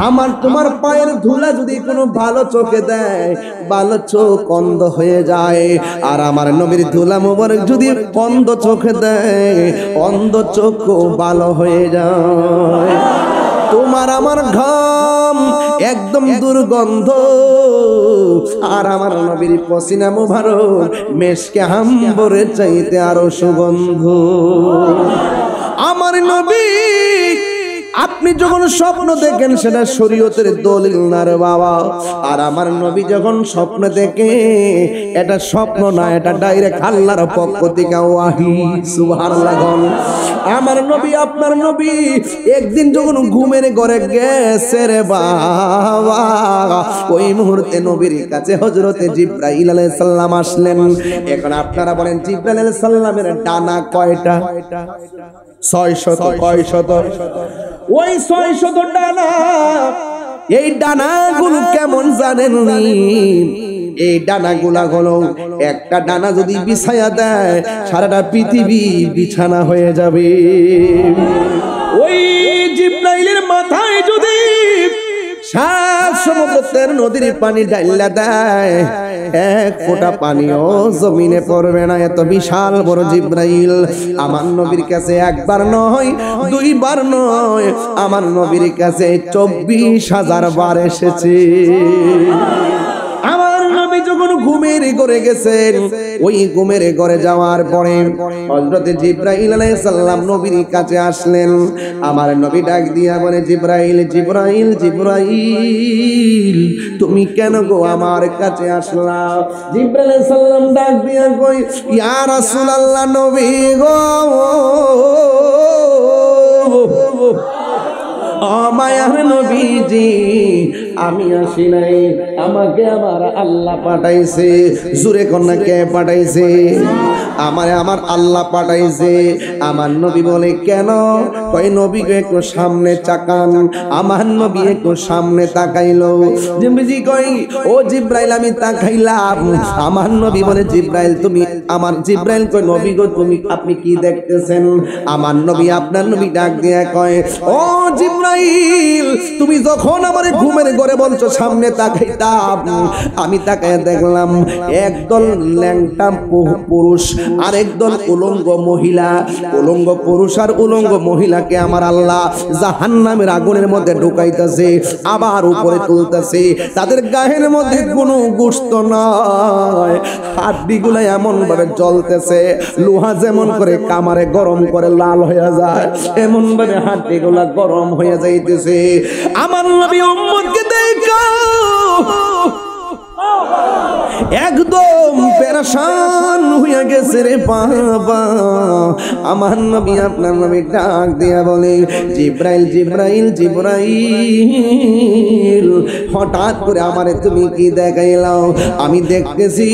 আমার তোমার পায়ের ধুলা যদি কোনো ভালো চোখে দেয় ভালো চোখ অন্ধ হয়ে যায় আর আমার নবীর ধুলা মোবারক যদি অন্ধ চোখে দেয় অন্ধ চোখ ভালো হয়ে যায় তোমার আমার ঘাম একদম দুর্গন্ধ আর আমার নবীর পসিনা মোবারক মেশকে হাম্বরের চাইতে আরো সুগন্ধ আমার নবী আপনি যখন স্বপ্ন দেখেন সেটা শরীয়তের দলিল না রে বাবা আর আমার নবী যখন স্বপ্ন দেখে এটা স্বপ্ন না এটা ডাইরেক্ট আল্লাহর পক্ষ থেকে ওয়াহি সুবহানাল্লাহ আমার নবী আপনার নবী একদিন যখন ঘুমের ঘরে গেছে রে বাবা ওই মুহূর্তে নবীর কাছে হযরতে জিবরাইল আলাইহিস সালাম আসলেন এখন আপনারা বলেন জিবরাইল আলাইহিস সালামের ডানা কয়টা 600 কয়শত ওই 600 ডানা এই ডানাগুলো কেমন জানেন এই ডানাগুলা হলো একটা ডানা যদি বিছায়া দেয় সারাটা পৃথিবী বিছানা হয়ে যাবে ওই জিবরাইলের মাথায় যদি সাত সমুদ্রের নদীর পানি ঢাইলা দেয় এক ফোঁটা পানিও জমিনে পড়বে না। এত বিশাল বড় জিব্রাইল আমার নবীর কাছে একবার নয়, দুইবার নয়, আমার নবীর কাছে 24,000 বার এসেছে। আমার নবী যখন ঘুমের ঘরে গেছেন, ওই ঘুমের ঘরে যাওয়ার পরে হযরত জিবরাইল আলাইহিস সালাম নবীর কাছে আসলেন। আমার নবী ডাক দিয়া বলে, জিবরাইল জিবরাইল জিবরাইল তুমি কেন গো আমার কাছে আসলা? জিবরাইল আলাইহিস সালাম ডাক দিয়া কই, ইয়া রাসূলুল্লাহ নবী গো, ও মায়ার নবীজি, আমি আসি নাই, আমাকে আমার আল্লাহ পাঠাইছে। জোরে কন্যা কে পাঠাইছে? আমার আল্লাহ পাঠাইছে। আমার নবী বলে কেন? কই নবীকে একটু সামনে তাকান। আমার নবী একটু সামনে তাকাইলো। জিবরাইল কই, ও জিবরাইল আমি তাকাইলাম। আমার নবী বলে, জিবরাইল তুমি আমার, জিবরাইল কই নবী গো তুমি আপনি কি দেখতেছেন? আমার নবী আপনার নবী ডাক দিয়া কয়, ও জিবরাইল তুমি যখন আমার ঘুমের ঘরে বলছো সামনে তাকাইতাম, আমি তাকায় দেখলাম একদল ল্যাংটা পুরুষ আর একদল উলঙ্গ মহিলা। উলঙ্গ পুরুষ আর উলঙ্গ মহিলাকে আমার আল্লাহ জাহান্নামের আগুনের মধ্যে ঢুকাইতেছে, আবার উপরে তুলতেছে। তাদের গায়ের মধ্যে কোনো গোশত নয়, হাড্ডিগুলো এমন ভাবে জ্বলতেছে, লোহা যেমন করে কামারে গরম করে লাল হয়ে যায়, এমন ভাবে হাড্ডিগুলা গরম হয়ে যাইতেছে। আমার নবী উম্মতকে দেখা একদম পেরেশান হয়ে গেছে রে বাবা। আমার নবী আপনার নবী ডাক দিয়া বলে, জিবরাইল জিবরাইল জিবরাইল হঠাৎ করে আমারে তুমি কি দেখাইলাও? আমি দেখতেছি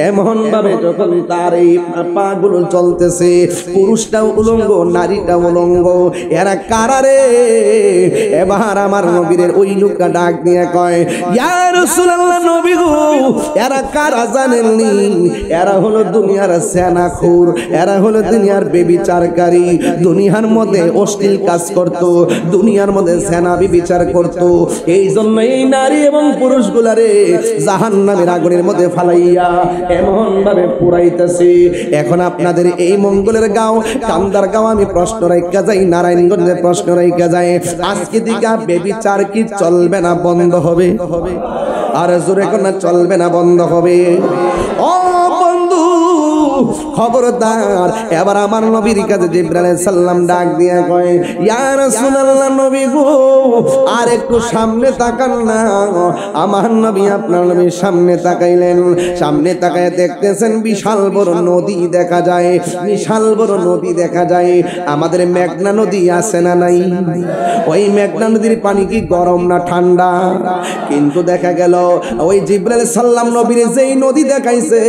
এমন ভাবে যখন তার এই পাগুলো চলতেছে, পুরুষটাও উলঙ্গ নারীটাও উলঙ্গ, এরা কারা রে? এবার আমার নবীর ওই লোকটা ডাক দিয়ে কয়, ইয়া রাসূলুল্লাহ নবী গো, এরা কারা জানেননি? এরা হলো দুনিয়ার সেনাখুর, এরা হলো দুনিয়ার বেবিচারকারী, দুনিয়ার মধ্যে অশ্লীল কাজ করত, দুনিয়ার মধ্যে সেনা বিবিচার করত। এই জন্য এই নারী এবং পুরুষগুলারে জাহান্নামের আগুনের মধ্যে ফালাইয়া এমন ভাবে পুরাইতেছে। এখন আপনাদের এই মঙ্গলের গাঁও কান্দার গাঁও আমি প্রশ্ন রাইখা যাই, নারায়ণগঞ্জে প্রশ্ন রাইখা যায়, আজকে দিকে বেবিচার কি চলবে না বন্ধ হবে? আর জোরে কোন চলবে না বন্ধ হবে? ও বন্ধু খবরদার। এবার আমার নবীর কাছে জিবরাইল আলাইহিস সালাম ডাক দিয়া কয়, ইয়া রাসূলুল্লাহ নবী গো, আর একটু সামনে তাকান না। আমার নবী আপনার নবী সামনে তাকাইলেন। সামনে তাকায় দেখতেছেন বিশাল বড় নদী দেখা যায়, বিশাল বড় নদী দেখা যায়। আমাদের মেঘনা নদী আছে না নাই? ওই মেঘনা নদীর পানি কি গরম না ঠান্ডা? কিন্তু দেখা গেল ওই জিবরাইল আলাইহিস সালাম নবীর যেই নদী দেখাইছে,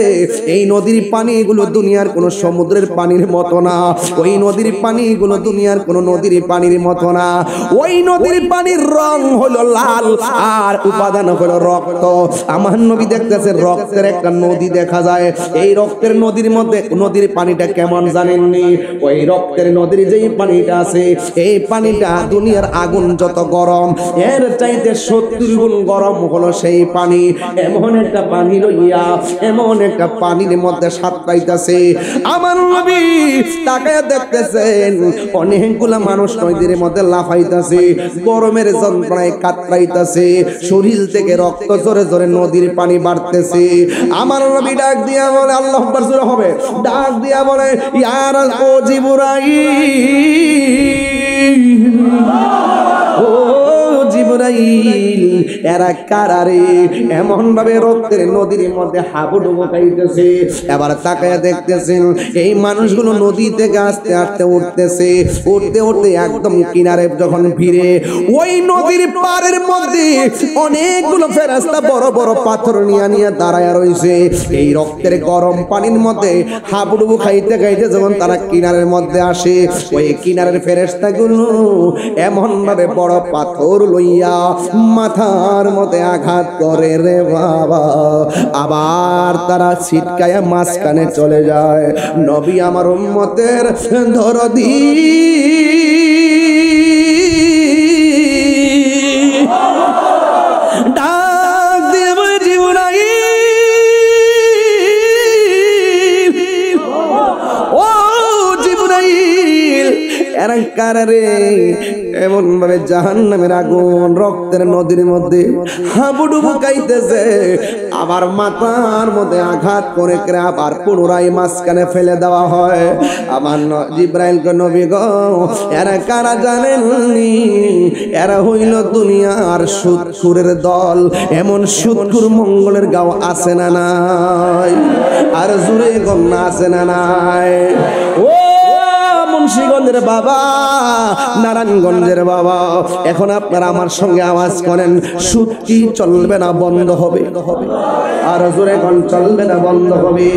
এই নদীর পানিগুলো দুনিয়ার কোন সমুদ্রের পানির মতো না। ওই নদীর পানিগুলো দুনিয়ার কোন নদীর পানির মতো না। ওই নদীর পানির রং হলো লাল আর উপাদান হলো রক্ত। আমার নবী দেখতেছে রক্তের একটা নদী দেখা যায়। এই রক্তের নদীর মধ্যে নদীর পানিটা কেমন জানেননি? ওই রক্তের নদীর যেই পানিটা আছে, এই পানিটা দুনিয়ার আগুন যত গরম, এর চাইতে 70 গুণ গরম হলো সেই পানি। এমন একটা পানি লইয়া এমন একটা পানির মধ্যে সাত পাইতাছে। আমার নবী তাকায় দেখতেছেন অনেকগুলা মানুষ নদীর মধ্যে লাফাইতাছে, গরমের যন্ত্রণায় কাতরাইতাছে, শরীর থেকে রক্ত জোরে জোরে নদীর পানি বাড়তেছে। আমার নবী ডাক দিয়া বলে, আল্লাহু আকবার জোরে হবে, ডাক দিয়া বলে, ইয়া ও জিবরাইল, ও জিবরাইল, এরা কারা রে? এমন ভাবে রক্তের নদীর মধ্যে হাবুডুবু খাইতেছে। এবার তাকায়া দেখতেছেন এই মানুষগুলো নদী থেকে আস্তে আস্তে উঠতেছে, উঠতে উঠতে একদম কিনারে যখন ভিড়ে, ওই নদীর পাড়ের মধ্যে অনেকগুলো ফেরেশতা বড় বড় পাথর নিয়ে নিয়ে দাঁড়ায় রয়েছে। এই রক্তের গরম পানির মধ্যে হাবুডুবু খাইতে খাইতে যখন তারা কিনারের মধ্যে আসে, ওই কিনারের ফেরেশতাগুলো এমন ভাবে বড় পাথর লইয়া মাথার মধ্যে আঘাত করে রে বাবা, আবার তারা ছিটকায়া মাঝখানে চলে যায়। নবী আমার উম্মতের দরদি ডাক দিয়ে বলে, জিবরাইল আরে রে এমন ভাবে জাহান্নামের আগুন রক্তের নদীর মধ্যে হাবুডুবু খাইতেছে, আবার মাথার মধ্যে আঘাত করে আবার পুনরায় মাঝখানে ফেলে দেওয়া হয়। আমার জিব্রাইল গো নবী গো, এরা কারা জানেননি? এরা হইল দুনিয়ার সুদখুরের দল। এমন সুদখুর মঙ্গলের গাঁও আছে না নাই? আর জুড়ে গন্না আছে না নাই? ও মুন্সিগঞ্জের বাবা, নারায়ণগঞ্জের বাবা, এখন আপনারা আমার সঙ্গে আওয়াজ করেন, সুদ কি চলবে না বন্ধ হবে? আর জোরে কোন চলবে না বন্ধ হবে?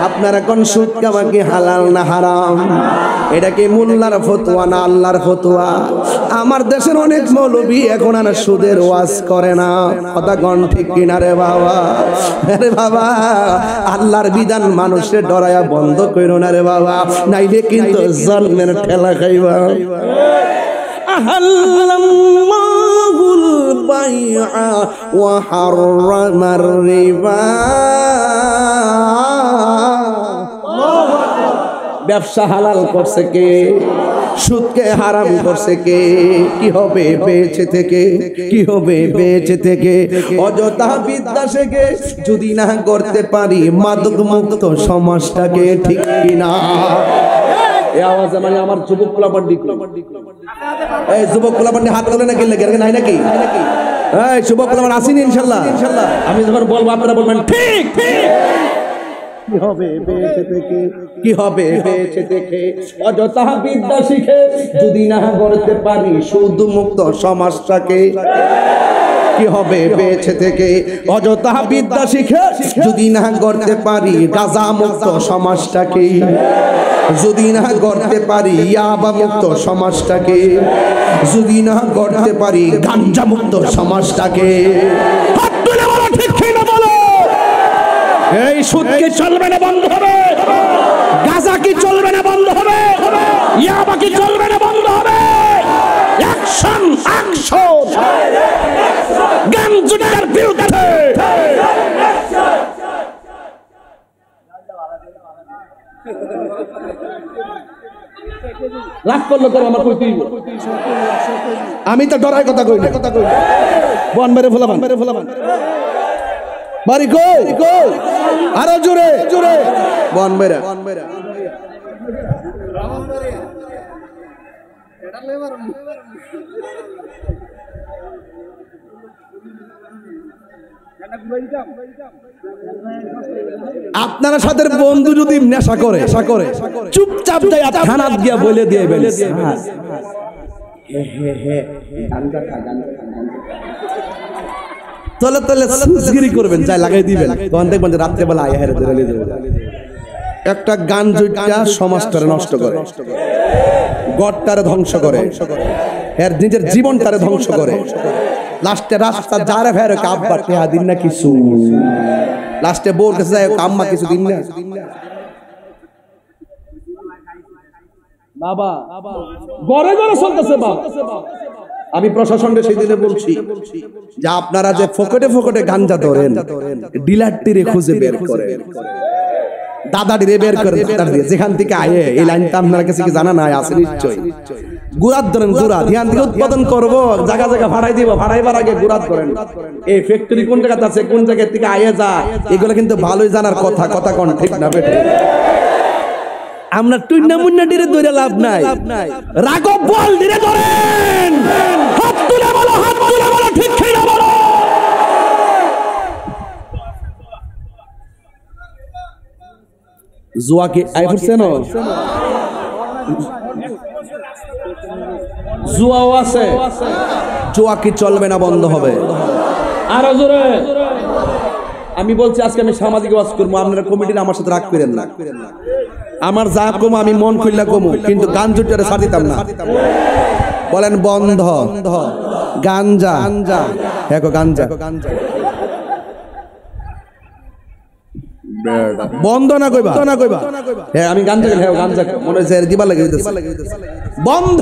আপনারা কোন সুদ খাওয়া কি হালাল না হারাম? এটা কি মোল্লার ফতোয়া না আল্লাহর ফতোয়া? আমার দেশের অনেক মৌলবী এখন আর সুদের ওয়াজ করে না, কথা কোন ঠিক কিনা রে বাবা? আরে বাবা, আল্লাহর বিধান মানুষের ডরায়া বন্ধ কইরো না রে বাবা, নাইলে কিন্তু জন্মের ঠেলা খাইবা। আহাল্লাল্লাহুল বাইআ ওয়া হাররামার রিবা। ব্যবসা হালাল করছে কে? সুদকে হারাম করছে কে? কি হবে বেঁচে থেকে? কি হবে বেঁচে থেকে? অযথা বিদ্যা শেখে যদি না করতে পারি মাদক মুক্ত সমাজটাকে, ঠিক কিনা? এই আওয়াজে মানে আমার যুবক পোলাপান্ডি, এই যুবক পোলাপান্ডি হাত তোলে না, গেলে গেলে নাই নাকি? এই যুবক পোলাপান আসেনি ইনশাআল্লাহ? আমি যখন বলবো আপনারা বলবেন ঠিক ঠিক। কি হবে বেঁচে থেকে? কি হবে বেঁচে থেকে? অযথা বিদ্যা শিখে যদি না গড়তে পারি সুদ মুক্ত সমাজটাকে, কি হবে বেঁচে থেকে? অযথা বিদ্যা শিখে যদি না গড়তে পারি গাঁজা মুক্ত সমাজটাকে, যদি না গড়তে পারি ইয়াবা মুক্ত সমাজটাকে, যদি না গড়তে পারি গাঞ্জা মুক্ত সমাজটাকে, ঠিক কিনা বলো? এই সুদ কি চলবে না বন্ধ হবে? গাঁজা কি চলবে না বন্ধ হবে? ইয়াবা কি চলবে না বন্ধ হবে? অ্যাকশন অ্যাকশন গাঞ্জার বিরুদ্ধে। লাভ করলো করো, আমার কইতেই, আমি তো ডরাই কথা কই না। বন মেরে ফেলাবান, মেরে ফেলাবান বাড়ি কই কই, আরো জোরে জোরে বন মেরা। আপনারা সাথে বন্ধু যদি নেশা করে চুপচাপ যাই থানা গিয়া বলে দিয়ে তলে তলে সুজগিরি করবেন, যাই লাগাই দিবেন, তখন দেখবেন যে রাত্রেবেলা আয়া হেরে ধরে নিয়ে যাবে। একটা গান জুইটা সমাজটারে নষ্ট করে, গড়টারে ধ্বংস করে, এর নিজের জীবনটারে ধ্বংস করে। লাস্টে রাস্তা যারে ফেরে আব্বা টেহা দিন না কিছু, লাস্টে বোর কাছে যায় আম্মা কিছু দিন না। বাবা ঘরে ঘরে চলতেছে বাবা। আমি প্রশাসনকে সেই দিনে বলছি যে আপনারা যে ফকটে ফকটে গাঞ্জা ধরেন, ডিলারটিরে খুঁজে বের করেন, দাদাটিরে বের করে, দাদাটি যেখান থেকে আয়ে এই লাইনটা আপনার কাছে কি জানা নাই? আছে নিশ্চয়ই। গুড়াত ধরেন, গুড়া ধ্যান থেকে উৎপাদন করবো, জায়গা জায়গা ভাড়াই দিব, ভাড়াইবার আগে গুড়াত করেন। এই ফ্যাক্টরি কোন জায়গাতে আছে, কোন জায়গা থেকে আয়ে যায়, এগুলো কিন্তু ভালোই জানার কথা, কথা কোন ঠিক না বেঠে? আমরা টুইনা মুন্না ডিরে ধরে লাভ নাই, রাঘব বল ডিরে ধরেন, হাত তুলে বলো, হাত তুলে বলো, ঠিক কিনা বলো? জুয়া কি আই করছে না? জুয়াও আছে, জুয়া কি চলবে না বন্ধ হবে? আরো জোরে আমি বলছি, আজকে আমি সামাজিক ওয়াজ করবো, আপনারা কমিটির আমার সাথে রাগ করেন না। আমার যা কম আমি মন খুললা কমু, কিন্তু গান জুটারে ছাড় দিতাম না। বলেন বন্ধ গাঞ্জা, দেখো গাঞ্জা বন্ধ না কইবা, না কইবা হ্যাঁ আমি গাঞ্জা খেলে, গাঞ্জা মনে হচ্ছে দিবা লাগে, বন্ধ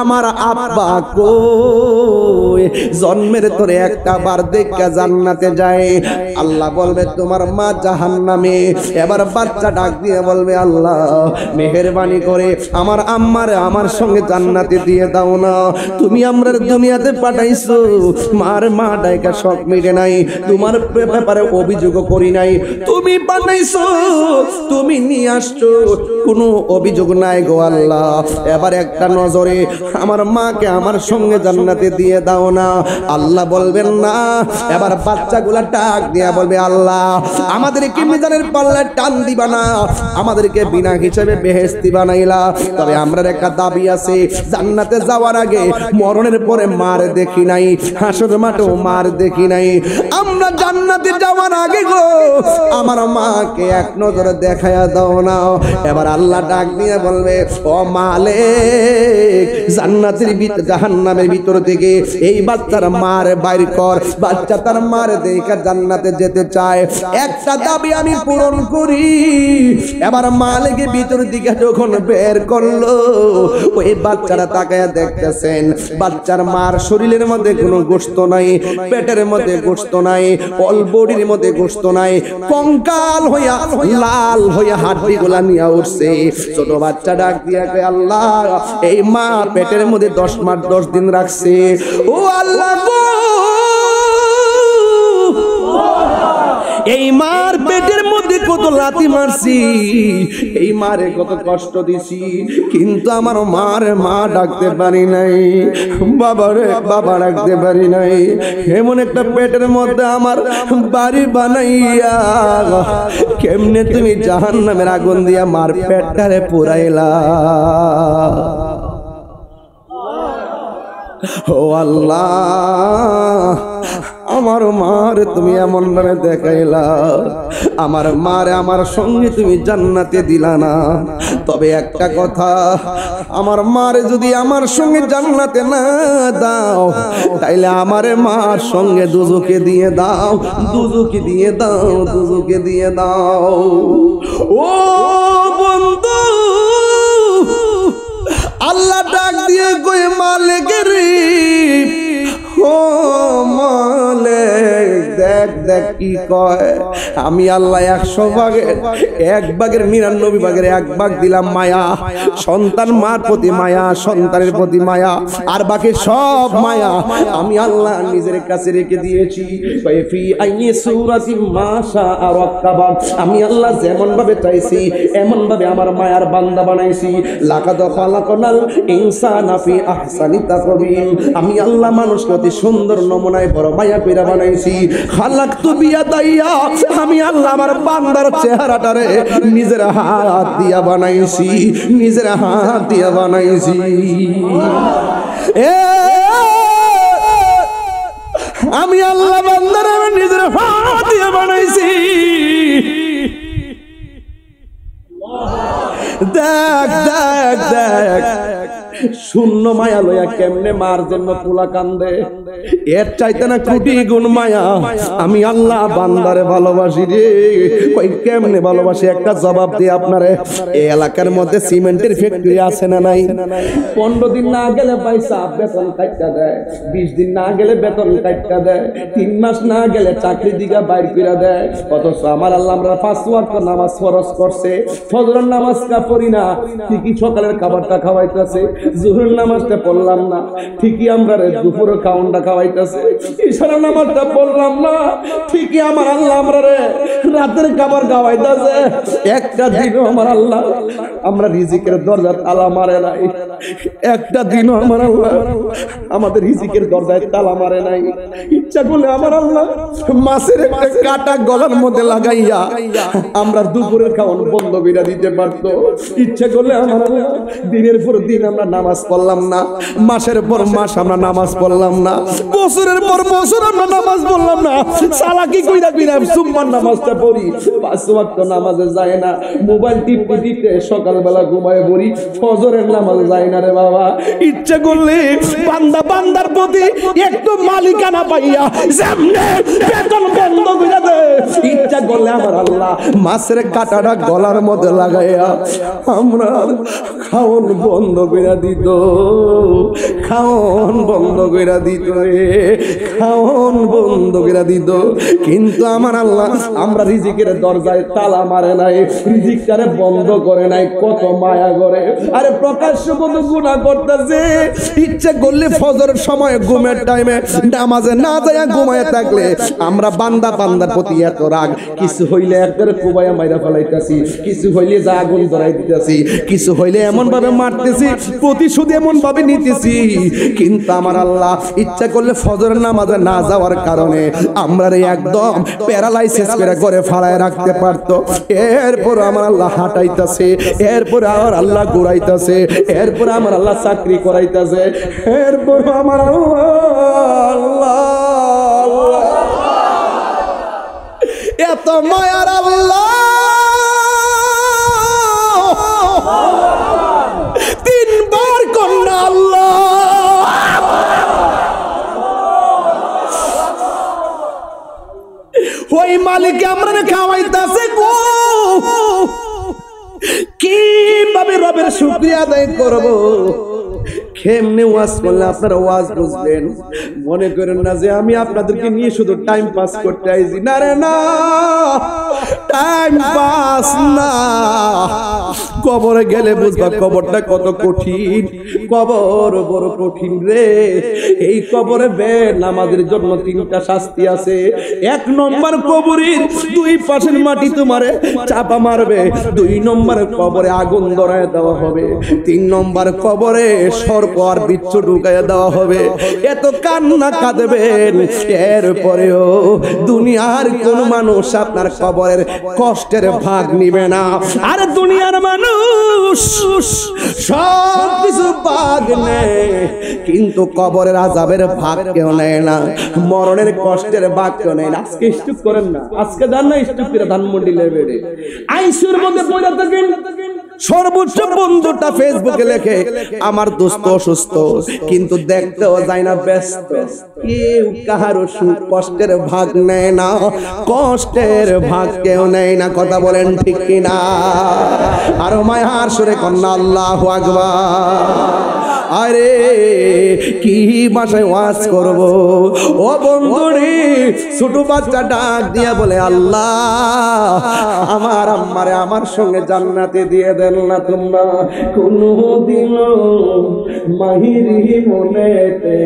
আমার আব্বা কই জন্মের তোরে একটা বার দেখা জান্নাতে যায় আল্লাহ বলবে তোমার মা জাহান্নামে এবার বাচ্চা ডাক দিয়ে বলবে আল্লাহ মেহেরবানি করে আমার আম্মারে আমার সঙ্গে জান্নাতে দিয়ে দাও না তুমি আমরার দুনিয়াতে পাঠাইছো মার মা ডাইকা শখ মিটে নাই তোমার ব্যাপারে অভিযোগ করি নাই তুমি পাঠাইছো তুমি নিয়ে আসছো কোনো অভিযোগ নাই গো আল্লাহ এবার একটা নজরে আমার মাকে আমার সঙ্গে জান্নাতে দিয়ে দাও না আল্লাহ বলবেন না এবার বাচ্চাগুলা ডাক দিয়া বলবে আল্লাহ আমাদেরকে মিজানের পাল্লায় টান দিবা না আমাদেরকে বিনা হিসেবে বেহেশতি বানাইলা তবে আমরার একটা দাবি আছে জান্নাতে যাওয়ার আগে মরণের পরে মার দেখি নাই হাসর মাঠেও মার দেখি নাই আমরা জান্নাতে যাওয়ার আগে গো আমার মাকে এক নজরে দেখায়া দাও না এবার আল্লাহ ডাক দিয়ে বলবে ও মালিক জান্নাতের ভিতর জাহান্নামের ভিতর থেকে এই বাচ্চার মার বাইর কর বাচ্চা তার মার দেখে জান্নাতে যেতে চায় একটা দাবি আমি পূরণ করি এবার মালিকের ভিতর দিকে যখন বের করলো ওই বাচ্চারা তাকায় দেখতেছেন বাচ্চার মার শরীরের মধ্যে কোনো গোশত নাই পেটের মধ্যে গোশত নাই অল বডির মধ্যে গোশত নাই কঙ্কাল হইয়া লাল হইয়া হাড্ডিগুলা নিয়ে উঠছে ছোট বাচ্চা ডাক দিয়া কয় আল্লাহ এই মা পেটের মধ্যে 10 মাস 10 দিন রাখছে ও আল্লাহ গো এই মার পেটের মধ্যে কত লাথি মারছি এই মারে কত কষ্ট দিছি কিন্তু আমার মার মা ডাকতে পারি নাই বাবারে বাবা ডাকতে পারি নাই এমন একটা পেটের মধ্যে আমার বাড়ি বানাইয়া কেমনে তুমি জাহান্নামের আগুন দিয়া মার পেটটারে পুরাইলা ও আল্লাহ আমার মার তুমি এমন ভাবে দেখাইলা আমার মারে আমার সঙ্গে তুমি জান্নাতে দিলা না তবে একটা কথা আমার মারে যদি আমার সঙ্গে জান্নাতে না দাও তাইলে আমারে মার সঙ্গে দুজকে দিয়ে দাও দুজকে দিয়ে দাও দুজকে দিয়ে দাও ও বন্ধু আল্লাহ ডাক দিয়ে কই মালিকের ও মালিক দেখ দেখ কি কয় আমি আল্লাহ 100 ভাগের 1 ভাগের 99 ভাগের 1 ভাগ দিলাম মায়া সন্তান মার প্রতি মায়া সন্তানের প্রতি মায়া আর বাকি সব মায়া আমি আল্লাহ নিজের কাছে রেখে দিয়েছি ফি আইনি সূরাতি মাশা আরাকাবা আমি আল্লাহ যেমন ভাবে চাইছি এমন ভাবে আমার মায়ার বান্দা বানাইছি লাকাদ খালাকনাল ইনসানা ফি আহসানি তাকওয়িম আমি আল্লাহ মানুষকে অতি সুন্দর নমুনায় বড় মায়া কইরা বানাইছি খালাকতু বিয়াদাইয়া আমি আল্লাহ আমার বান্দার চেহারাটারে নিজের হাত দিয়া বানাইছি নিজের হাত দিয়া বানাইছি আমি আল্লাহ বান্দার নিজের হাত দিয়া বানাইছি দেখ দেখ দেখ শূন্য মায়া লইয়া কেমনে মার জন্য পোলা কান্দে এর চাইতে না কোটি গুণ মায়া আমি আল্লাহ বান্দারে ভালোবাসি রে কই কেমনে ভালোবাসি একটা জবাব দিই আপনারে এই এলাকার মধ্যে সিমেন্টের ফ্যাক্টরি আছে না নাই 15 দিন না গেলে পয়সা বেতন কাটটা দেয় 20 দিন না গেলে বেতন কাটটা দেয় 3 মাস না গেলে চাকরি দিগা বাইর কইরা দেয় অথচ আমার আল্লাহ আমরা 5 ওয়াক্ত নামাজ ফরজ করছে ফজরের নামাজ কা পড়ি না ঠিকই সকালের খাবারটা খাওয়াইতাছে জোহরের নামাজটা পড়লাম না ঠিকই আমরা দুপুরের খাওয়ানটা খাওয়াইতাছে ইশারা নামাজটা পড়লাম না ঠিকই আমার আল্লাহ আমরা রাতের খাবার খাওয়াইতাছে একটা দিনও আমার আল্লাহ আমরা রিজিকের দরজা তালা মারে নাই একটা দিনও আমার আল্লাহ আমাদের রিজিকের দরজায় তালা মারে নাই ইচ্ছা করলে আমার আল্লাহ মাছের একটা কাটা গলার মধ্যে লাগাইয়া আমরা দুপুরের খাওয়ান বন্ধ করে দিতে পারতো ইচ্ছা করলে আমার আল্লাহ দিনের পর দিন আমরা নামাজ পড়লাম না মাসের পর মাস আমরা নামাজ পড়লাম না বছরের পর বছর আমরা নামাজ পড়লাম না সালাকি কইরা কইরা সুবহান নামাজটা পড়ি 5 ওয়াক্ত নামাজে যায় না মোবাইল টিপতে টিপতে সকালবেলা ঘুমায় পড়ি ফজরের নামাজ যায় না রে বাবা ইচ্ছা করলে বান্দা বান্দার প্রতি একটু মালিকানা পাইয়া যেমনে বেতন বন্ধ কইরা দে ইচ্ছা করলে আমার আল্লাহ মাছের কাটাটা গলার মধ্যে লাগাইয়া আমরা খাওন বন্ধ কইরা দিত গো, খাওন বন্ধ করে দিত রে, খাওন বন্ধ করে দিত। কিন্তু আমার আল্লাহ আমরা রিজিকের দরজায় তালা মারে নাই, রিজিকটারে বন্ধ করে নাই, কত মায়া করে। আরে প্রকাশ্য কত গুনাহ করতেছে, ইচ্ছে করলে ফজরের সময় ঘুমের টাইমে নামাজে না যায় ঘুমায় থাকলে আমরা বান্দা বান্দার প্রতি এত রাগ, কিছু হইলে একবারে কুবাইয়া মাইরা ফেলাইতেছি, কিছু হইলে যা আগুন ধরাই দিতেছি, কিছু হইলে এমন ভাবে মারতেছি, প্রতিশোধ এমন ভাবে নিতেছি। কিন্তু আমার আল্লাহ ইচ্ছা করলে ফজরের নামাজে না যাওয়ার কারণে আমরা একদম প্যারালাইসিস করে ঘরে ফালায় রাখতে পারতো। এরপর আমার আল্লাহ হাঁটাইতেছে, এরপর আমার আল্লাহ ঘুরাইতেছে, এরপর আমার আল্লাহ চাকরি করাইতেছে, এরপর আমার আল্লাহ এত মায়ার আল্লাহ তিনবার কন্যা আল্লাহ ওই মালিক আমরা খাওয়াইতেছে গো, কিভাবে রবের শুকরিয়া আদায় করব? কেমনে ওয়াজ করলে আপনারা ওয়াজ বুঝবেন? মনে করেন না যে আমি আপনাদেরকে নিয়ে শুধু টাইম পাস করতে আইছি, না রে না, টাইম পাস না। কবরে গেলে বুঝবা কবরটা কত কঠিন, কবর বড় কঠিন রে। এই কবরে বেনামাজের জন্য 3টা শাস্তি আছে। 1 নম্বর কবরের 2 পাশের মাটি তোমারে চাপা মারবে, 2 নম্বর কবরে আগুন ধরায় দেওয়া হবে, 3 নম্বর কবরে সর্প আর বিচ্ছু ঢুকাইয়া দেওয়া হবে। এত কান্না কাঁদবেন, এরপরেও দুনিয়ার কোন মানুষ আপনার কবরের কষ্টের ভাগ নিবে না। আর দুনিয়ার মানুষ সব কিছু ভাগ নেয়, কিন্তু কবরের আযাবের ভাগ কেউ নেয় না, মরণের কষ্টের ভাগ কেউ নেয় না। আজকে স্টুপ করেন না, আজকে জান না স্টুপ করে ধানমন্ডি লেবেড়ে আইসিউর মধ্যে পড়ে থাকেন, সর্বোচ্চ বন্ধুটা ফেসবুকে লেখে আমার দোস্ত অসুস্থ, কিন্তু দেখতেও যায় না, ব্যস্ত। কেউ কাহারও কষ্টের ভাগ নেয় না, কষ্টের ভাগ কেউ নেয় না। কথা বলেন ঠিক কিনা? আরো মায়ার সুরে কন্যা আল্লাহু আকবার। আরে কি ভাষায় ওয়াজ করব? ও বন্ধুরে, ছোট বাচ্চা ডাক দিয়া বলে আল্লাহ আমার আম্মারে আমার সঙ্গে জান্নাতে দিয়ে দেন না তোমরা, কোনদিন মাহিরি মনেতে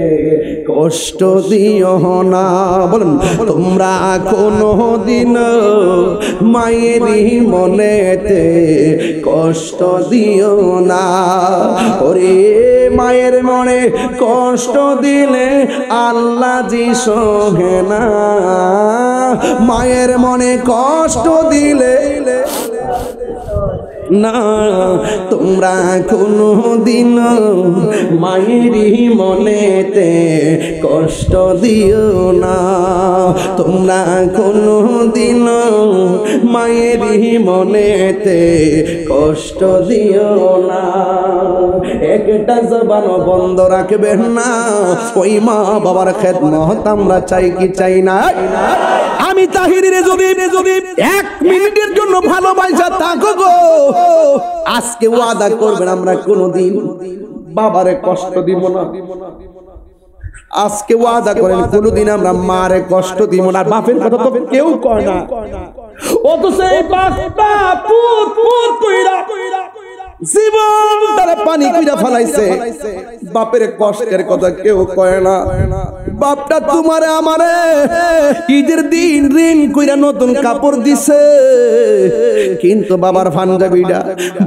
কষ্ট দিও না। বলুন তোমরা কোনদিন মায়েরি মনেতে কষ্ট দিও না। ওরে মায়ের মনে কষ্ট দিলে আল্লাহ জি সহে না, মায়ের মনে কষ্ট দিলে না। তোমরা কোনদিন মায়েরই মনেতে কষ্ট দিও না, তোমরা কোনদিন মায়েরই মনেতে কষ্ট দিও না। একটা জবান বন্ধ রাখবেন না, ওই মা বাবার খেদমত আমরা চাই কি চাই না? আমি তাহিরিরে যদি 1 মিনিটের জন্য ভালোবাসা থাকো গো, আজকে ওয়াদা করবেন আমরা কোনদিন বাবারে কষ্ট দিব না। আজকে ওয়াদা করেন কোনদিন আমরা মারে কষ্ট দিব না। বাপের কথা তো কেউ কয় না, অথচ এই বাপটা পুত পুত কইরা জীবন তারা পানি কইরা ফেলাইছে, বাপের কষ্টের কথা কেউ কয় না। বাপটা তোমারে আমারে ঈদের দিন ঋণ কইরা নতুন কাপড় দিছে, কিন্তু বাবার পাঞ্জাবিটা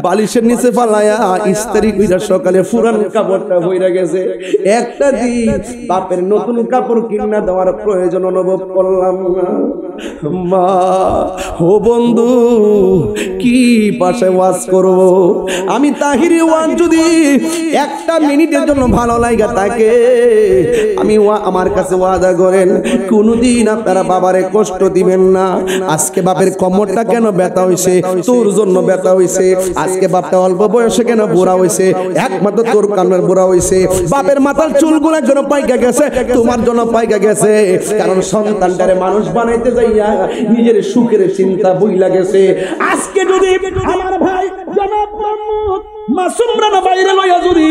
বালিশের নিচে ফালায়া ইস্ত্রি কইরা সকালে পুরান কাপড়টা হইরা গেছে। একটা দিন বাপের নতুন কাপড় কিনা দেওয়ার প্রয়োজন অনুভব করলাম না। মা ও বন্ধু, কি পাশে ওয়াজ করব? আমি তাহিরি ওয়াজ যদি 1টা মিনিটের জন্য ভালো লাগা থাকে, আমি আমার কাছে ওয়াদা করেন কোনদিন আপনারা বাবারে কষ্ট দিবেন না। আজকে বাপের কোমরটা কেন ব্যথা হইছে? তোর জন্য ব্যথা হইছে। আজকে বাপটা অল্প বয়সে কেন বুড়া হইছে? একমাত্র তোর কারণে বুড়া হইছে। বাপের মাথার চুলগুলো কেন পাইকা গেছে? তোমার জন্য পাইকা গেছে। কারণ সন্তানটারে মানুষ বানাইতে যাইয়া নিজের সুখের চিন্তা বইলা গেছে। আজকে যদি আমার ভাই জনাব মাসুমরা না বাইরে লইয়া জুরি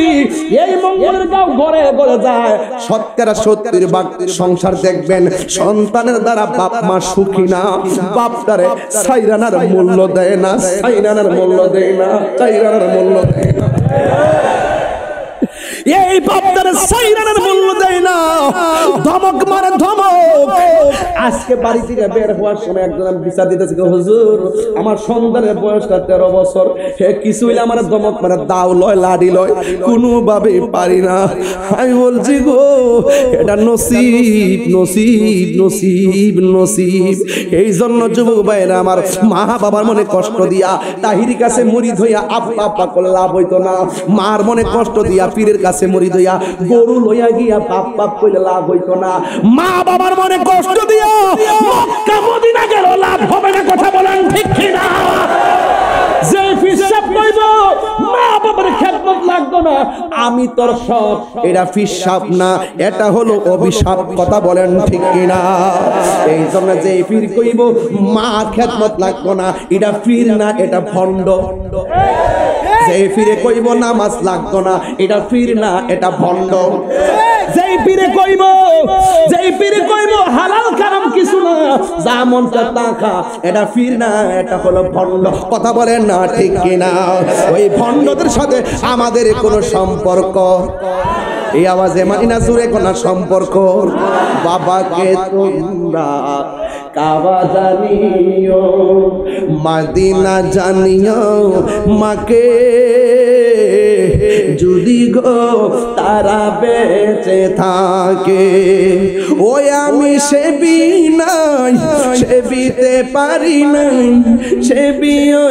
এই মঙ্গলের গাঁও ঘরে ঘরে যায় সৎকারা সত্যির বাক সংসার দেখবেন সন্তানের দ্বারা বাপ মা সুখী না বাপটারে সাইরানার মূল্য দেয় না সাইরানার মূল্য দেয় না সাইরানার মূল্য দেয় না এই বাপটারে সাইরানার মূল্য দেয় না ধমক মারে ধমক আজকে বাড়ি থেকে বের হওয়ার সময় একজন বিচার দিতেছে হুজুর আমার সন্তানের বয়সটা 13 বছর হে কিছু হইলে আমার ধমক মারে দাও লয় লাডি লয় কোনোভাবে পারি না আমি বলছি গো এটা নসিব নসিব নসিব নসিব এই জন্য যুবক ভাইরা আমার মা বাবার মনে কষ্ট দিয়া তাহির কাছে মুরিদ হইয়া আপা আপা করলে লাভ হইতো না মার মনে কষ্ট দিয়া পীরের কাছে মুরিদ হইয়া গরু লইয়া গিয়া পাপ পাপ কইলে লাভ হইতো না মা বাবার মনে কষ্ট দিয়া মক্কা মদিনা গেল লাভ হবে না কথা বলেন ঠিক কি না যে হিসাব কইব মা বাবার খেদমত লাগতো না আমি তোর সব এটা হিসাব না এটা হলো অভিশাপ কথা বলেন ঠিক কি না এই জন্য যে পীর কইব মা খেদমত লাগতো না এটা পীর না এটা ভণ্ড যেই পীরে কইব নামাজ লাগতো না এটা পীর না এটা ভণ্ড যেই পীরে কইব হালাল কারাম কিছু না যা মন চায় তা খা এটা পীর না এটা হলো ভণ্ড কথা বলেন না ঠিক কি না ওই ভণ্ডদের সাথে আমাদের কোনো সম্পর্ক এই আওয়াজে মানি না জুড়ে কোনো সম্পর্ক বাবাকে তোমরা কাবা জানিও মদিনা জানিও মাকে যদি গো তারা বেঁচে থাকে ওই আমি সেবি নাই সেবিতে পারি নাই সেবিও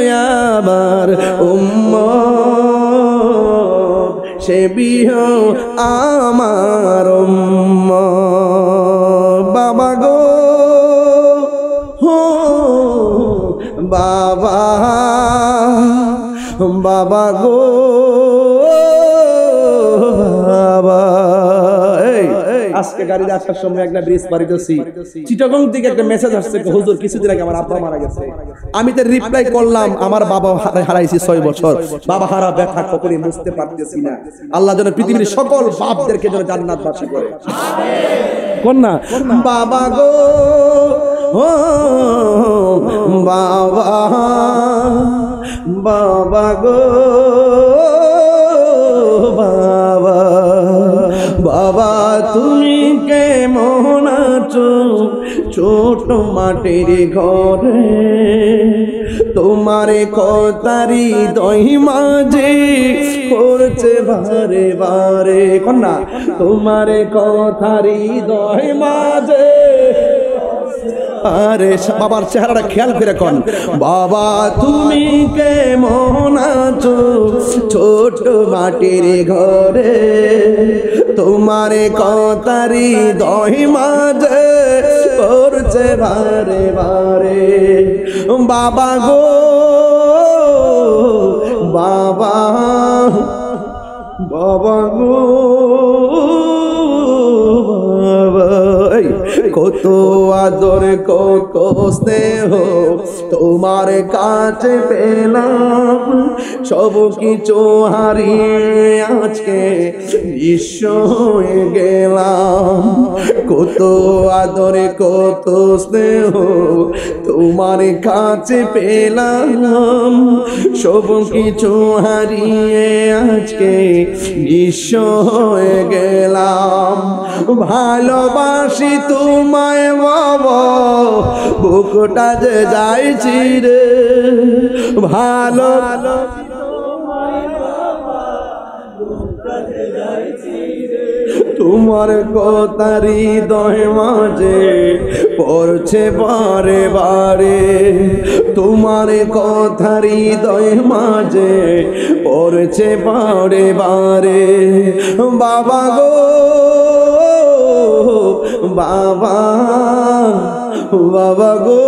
আবার উম্মত সেবিও আমার উম্মত বাবা গো বাবা বাবা গো বাবা আজকে গাড়িতে আসার সময় একটা ব্রিজ পারি দিছি চিটাগং থেকে একটা মেসেজ আসছে হুজুর কিছুদিন আগে আমার আব্বা মারা গেছে আমি তো রিপ্লাই করলাম আমার বাবা হারাইছি 6 বছর বাবা হারা ব্যথা কখনোই বুঝতে পারতেছি না আল্লাহ যেন পৃথিবীর সকল বাপদেরকে যেন জান্নাতবাসী করে আমিন কোন না বাবা গো ও বাবা বাবা গো বাবা বাবা তুমি কেমন আছো ছোট মাটির ঘরে তোমার কথারি দহি মাঝে করছে বারে বারে কন্যা তোমার কথারি দহি মাঝে আরে বাবার চেহারাটা খেয়াল করে কোন বাবা তুমি কেমন আছো ছোট মাটির ঘরে তোমার কথারি দহি মাঝে করছে বারে বারে বাবা গো বাবা বাবা গো কত আদর কত স্নেহ তোমার কাছে পেলাম সব কিছু হারিয়ে আজকে নিঃস্ব হয়ে গেলাম কত আদর কত স্নেহ তোমার কাছে পেলাম সব কিছু হারিয়ে আজকে নিঃস্ব হয়ে গেলাম ভালোবাসি তোমায় বাবা বুকটা যে যাইছি রে ভালো তোমার কথারি হৃদয় মাঝে পড়ছে বারে বারে তোমার কথারি হৃদয় মাঝে পড়ছে বারে বারে বাবা গো বাবা বাবা গো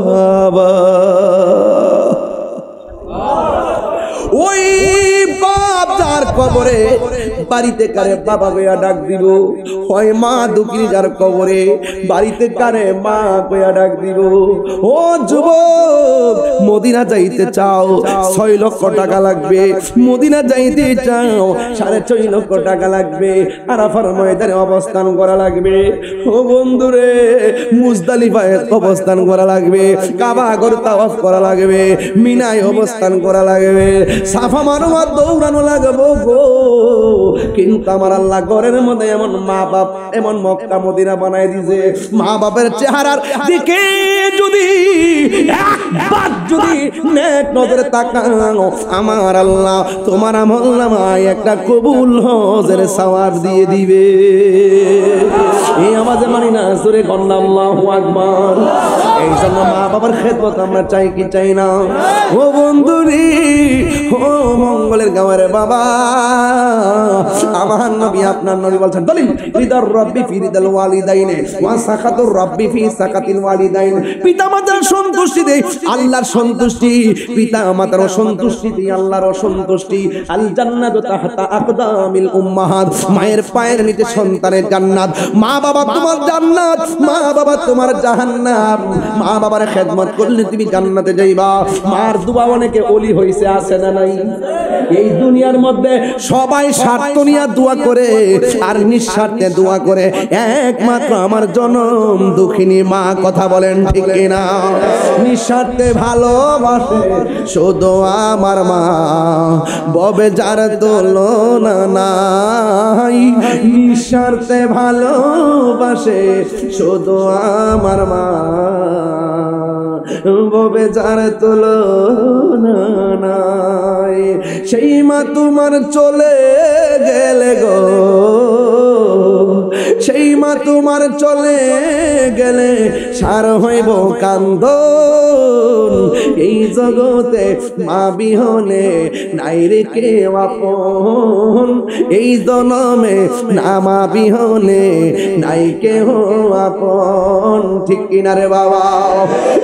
বাবা ওই বাপ যার কবরে বাড়িতে কারে বাবা কইয়া ডাক দিব, হয় মা দুঃখী যার কবরে বাড়িতে কারে মা কইয়া ডাক দিব। ও যুবক, মদিনা যাইতে চাও 6 লক্ষ টাকা লাগবে, মদিনা যাইতে চাও 6.5 লক্ষ টাকা লাগবে, আরাফার ময়দানে অবস্থান করা লাগবে। ও বন্ধুরে, মুজদালিফায় অবস্থান করা লাগবে, কাবা ঘর তাওয়াফ করা লাগবে, মিনায় অবস্থান করা লাগবে, সাফা মারওয়া দৌড়ানো লাগবে গো। কিন্তু আমার আল্লাহ ঘরের মধ্যে এমন মা বাপ, এমন মক্কা মদিনা বানায় দিয়েছে, মা বাপের চেহারার দিকে যদি একবার যদি নেক নজরে তাকাও, আমার আল্লাহ তোমার আমলনামায় একটা কবুল হজের সওয়াব দিয়ে দিবে। এই আওয়াজে মানি না, জোরে কন্না আল্লাহু আকবার। এই জন্য মা বাবার খেদমত আমরা চাই কি চাই না? ও বন্ধুরি, ও মঙ্গলের গাওয়ারে বাবা, আমার নবী আপনার নবী বলছেন, দলিল রিদার রব্বি ফি রিদাল ওয়ালিদাইনে ওয়া সাকাতুর রব্বি ফি সাকাতিল ওয়ালিদাইন। পিতা মাতার সন্তুষ্টি দেই আল্লাহর সন্তুষ্টি, পিতা মাতার সন্তুষ্টি দেই আল্লাহর সন্তুষ্টি। আল জান্নাতু তাহতা আকদামিল উম্মাহাত, মায়ের পায়ের নিচে সন্তানের জান্নাত। মা বাবা তোমার জান্নাত, মা বাবা তোমার জাহান্নাম। মা বাবার খেদমত করলে তুমি জান্নাতে যাইবা। মার দোয়া অনেকে ওলি হইছে, আছে না নাই? এই দুনিয়ার মধ্যে সবাই স্বার্থ নিয়ে দোয়া করে আর নিঃস্বার্থে দোয়া করে, একমাত্র আমার জনম দুঃখিনী মা। কথা বলেন ঠিক কিনা? নিঃস্বার্থে ভালোবাসে শুধু আমার মা, ববে যার তুলনা নাই। নিঃস্বার্থে ভালোবাসে শুধু আমার মা, ববে যার তুলনা নাই। সেই মা তোমার চলে গেলে গো, সেই মা তোমার চলে গেলে সার হইব কান্দন। এই জগতে মা বিহনে নাই রে কেউ আপন, এই জনমে না মা বিহনে নাই কেউ আপন। ঠিক কিনা রে বাবা?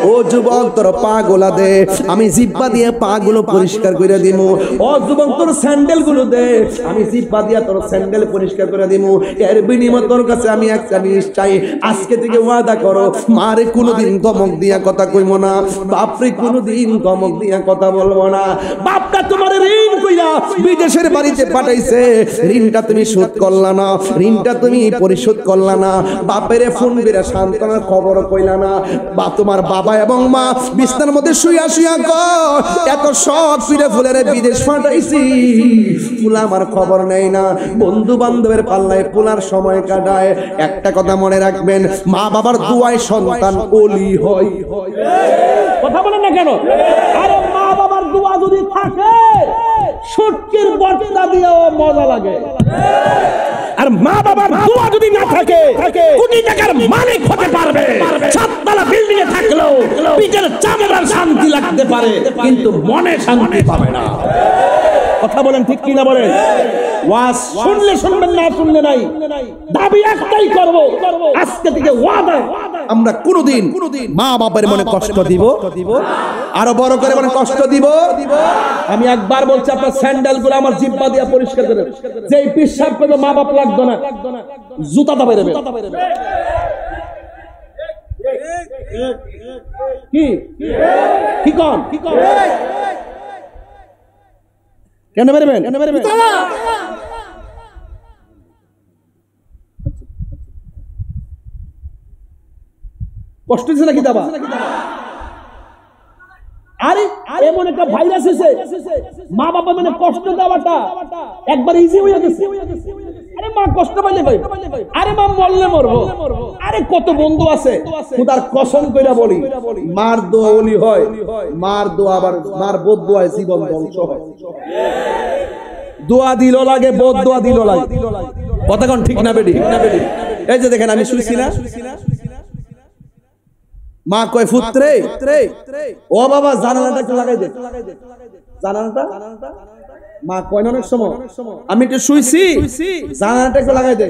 ও যুবক, তোর পা গোলা দে, আমি জিব্বা দিয়ে পা গুলো পরিষ্কার করে দিব। ও যুবক, তোর স্যান্ডেল গুলো দে, আমি জিব্বা দিয়ে তোর স্যান্ডেল পরিষ্কার করে দিব। এর বিনিময়ে তোর কাছে আমি একটা জিনিস চাই, আজকে থেকে ওয়াদা করো, মারে কোনোদিন ধমক দিয়া কথা কইব না, বাপরে কোনোদিন ধমক দিয়া কথা বলবো না। বাপটা তোমার ঋণ কইরা বিদেশের বাড়িতে পাঠাইছে, ঋণটা তুমি শোধ করলা না, ঋণটা তুমি পরিশোধ করলা না। বাপেরে ফোন করে সান্ত্বনার খবর কইলা না। বা তোমার বাবা এবং মা বিছানার মধ্যে শুইয়া শুইয়া কয়, এত সব ফিরে ফুলের বিদেশ পাঠাইছি, ফুলা আমার খবর নেই না। বন্ধু বান্ধবের পাল্লায় ফুলার সময় কাটায়। একটা কথা মনে রাখবেন, মা বাবার দুয়ায় সন্তান ওলি হয়। কথা বলেন না কেন? আরে মা বাবার দোয়া যদি থাকে, শুটকির বর্তা দিয়েও মজা লাগে। আর মা বাবার দোয়া যদি না থাকে, কোটি টাকার মালিক হতে পারবে, ছাদতলা বিল্ডিং এ থাকলেও পিঠের চামড়ার শান্তি লাগতে পারে, কিন্তু মনে শান্তি পাবে না। কথা বলেন ঠিক কিনা বলেন? ওয়াজ শুনলে শুনবেন, না শুনলে নাই। দাবি একটাই করব, আজকে থেকে ওয়াদা, আমরা কোনোদিন মা বাবার মনে কষ্ট দিব, আরো বড় করে মনে কষ্ট দিব। আমি একবার বলছি, আপনার স্যান্ডেল গুলো আমার জিব্বা দিয়ে পরিষ্কার করে, যেই পিশাব করবে মা বাপ লাগবে না, জুতা দাবে দেবে। কি কি কোন কেন বেরবেন? কষ্ট দিচ্ছে নাকি দাবা? আরে এমন একটা ভাইরাস এসে মা বাবা মানে কষ্ট দেওয়াটা একবার ইজি হয়ে গেছে। আরে মা কষ্ট পাইলে ভাই, আরে মা মরলে মরবো। আরে কত বন্ধু আছে, খোদার কসম কইরা বলি, মার দোয়া ওলি হয়, মার দোয়া আবার মার বদ দোয়ায় জীবন ধ্বংস হয়। দোয়া দিল লাগে, বদ দোয়া দিল লাগে। কথা কোন ঠিক না বেডি? এই যে দেখেন, আমি শুইছি না, মা কয় পুত্রে, ও বাবা জানালাটা একটু লাগাই দে, জানালাটা। মা কয় অনেক সময় আমি একটু শুইছি, জানালাটা একটু লাগাই দে।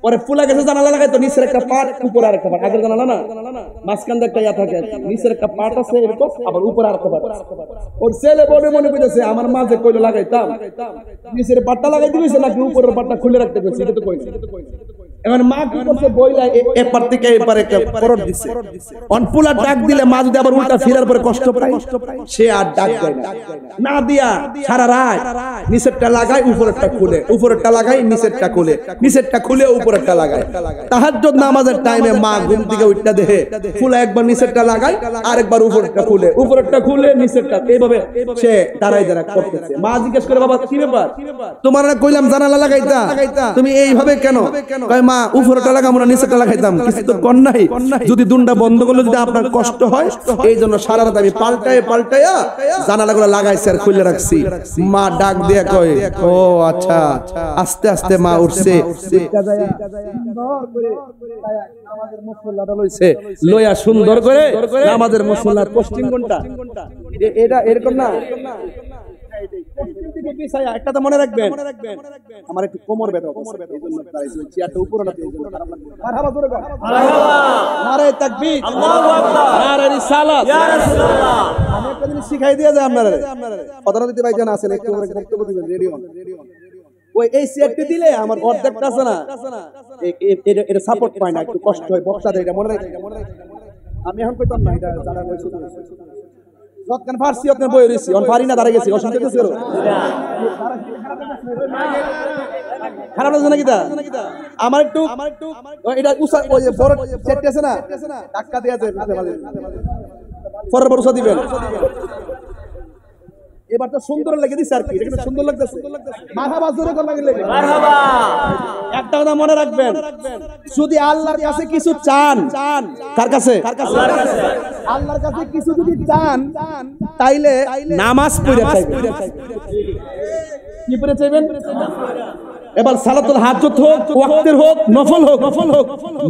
পরে ফুলা গেছে জানালা লাগাই তো নিচের একটা পাট উপরে আরেকটা পাট, আগের জানালা না মাঝখান দিয়ে একটা ইয়া থাকে, নিচের একটা পাট আছে এরকম, আবার উপরে আরেকটা পাট। ওর ছেলে বলে মনে কইতেছে আমার মাঝে কইলো লাগাইতাম, নিচের পাটটা লাগাই দিয়েছে নাকি উপরের পাটটা খুলে রাখতে কইছে, এটা তো কই না। এখন মা কি করছে, বইলা এপার থেকে এপারে একটা পরট দিছে। অনপুলা ডাক দিলে মা যদি আবার উল্টা ফিরার পরে কষ্ট পায়, সে আর ডাক দেয় না, না দিয়া সারা রাত নিচেরটা লাগায় উপরেরটা খুলে, উপরেরটা লাগাই নিচেরটা খুলে, নিচেরটা খুলে উপরেরটা লাগায়। তাহাজ্জুদ নামাজের টাইমে মা ঘুম থেকে উঠটা দেহে ফুলা একবার নিচেরটা লাগায় আর একবার উপরেরটা খুলে, উপরেরটা খুলে নিচেরটা, এইভাবে সে দাঁড়াই করতেছে। মা জিজ্ঞেস করে বাবা কি ব্যাপার, তোমার না কইলাম জানালা লাগাইতা, তুমি এইভাবে কেন? কয় মা উপরেরটা লাগাবো না নিচেরটা লাগাইতাম, কিছু তো কর নাই, যদি দুনটা বন্ধ করলে যদি আপনার কষ্ট হয় এই জন্য সারা রাত আমি পাল্টায়া জানালাগুলো লাগাইছি আর খুলে রাখছি। মা ডাক দিয়া কয় ও আচ্ছা। আস্তে আস্তে মা উঠছে, লইয়া সুন্দর করে নামাজের মুসল্লার পশ্চিম কোণটা, এটা এরকম না, একটা তো মনে রাখবেন, আমার একটু কোমর ব্যথা, এই জন্য দাঁড়াইছি, চেয়ারটা উপরে না, এই জন্য খারাপ লাগছে। মারহাবা জোরে বল, মারহাবা, নারে তাকবীর, আল্লাহু আকবার, নারে রিসালাত, ইয়া রাসূলুল্লাহ। আমি একটা জিনিস শিখাই দিয়ে যায় আপনারা, কথাটা দিতে ভাইজান আছেন, একটু করে বক্তব্য দিবেন, রেডি হন। ওই এই চেয়ারটি দিলে আমার অর্ধেকটা আছে না, এটা সাপোর্ট পায় না, একটু কষ্ট হয় বক্সাতে, এটা মনে রাখবেন। আমি এখন কইতাম না, এটা যারা কইছে যতক্ষণ পারছি ততক্ষণ বই রইছি, অন পারি না দাঁড়াই গেছি, অসুবিধা কিছু হলো খারাপ লাগছে নাকি? তা আমার একটু এটা উষা, ওই যে বড় চেটে আছে না, ধাক্কা দিয়ে আছে, পরের বার উষা দিবেন। এবার তো সুন্দর লেগে দিছে আর কি, এটা সুন্দর লাগতেছে, মারহাবা জোরে করে লাগে, মারহাবা। একটা কথা মনে রাখবেন, যদি আল্লাহর কাছে কিছু চান, কার কাছে? আল্লাহর কাছে কিছু যদি চান তাইলে নামাজ পড়ে চাইবেন। কি পড়ে চাইবেন? এবার সালাতুল হাজত হোক, ওয়াক্তের হোক, নফল হোক,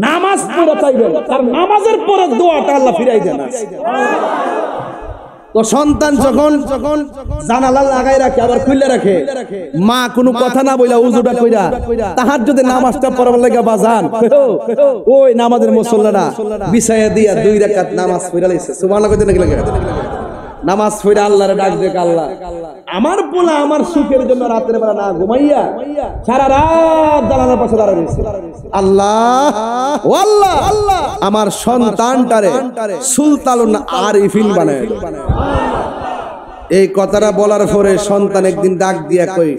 নামাজ পড়ে চাইবেন, কারণ নামাজের পরে দোয়াটা আল্লাহ ফিরাই দেন। তো সন্তান যখন জানালা লাগাই রাখে আবার খুলে রাখে, মা কোনো কথা না বইলা উজুটা কইরা তাহাজ্জুদে নামাজটা পড়ার লাগা বাজান, ওই নামাজের মুসল্লারা বিছায়া দিয়া 2 রাকাত নামাজ পড়া লাইছে। সুবহানাল্লাহ কইতে নাকি লাগে? নামাজ পড়া আল্লাহরে ডাক দেখ, আল্লাহ আমার পোলা আমার সুখের জন্য রাতের বেলা না ঘুমাইয়া সারা রাত জানালার পাশে দাঁড়ায় রইছে। আল্লাহ ও আল্লাহ আমার সন্তানটারে সুলতানুল আরিফিন বানায়। এই কথাটা বলার পরে সন্তান একদিন ডাক দিয়া কই,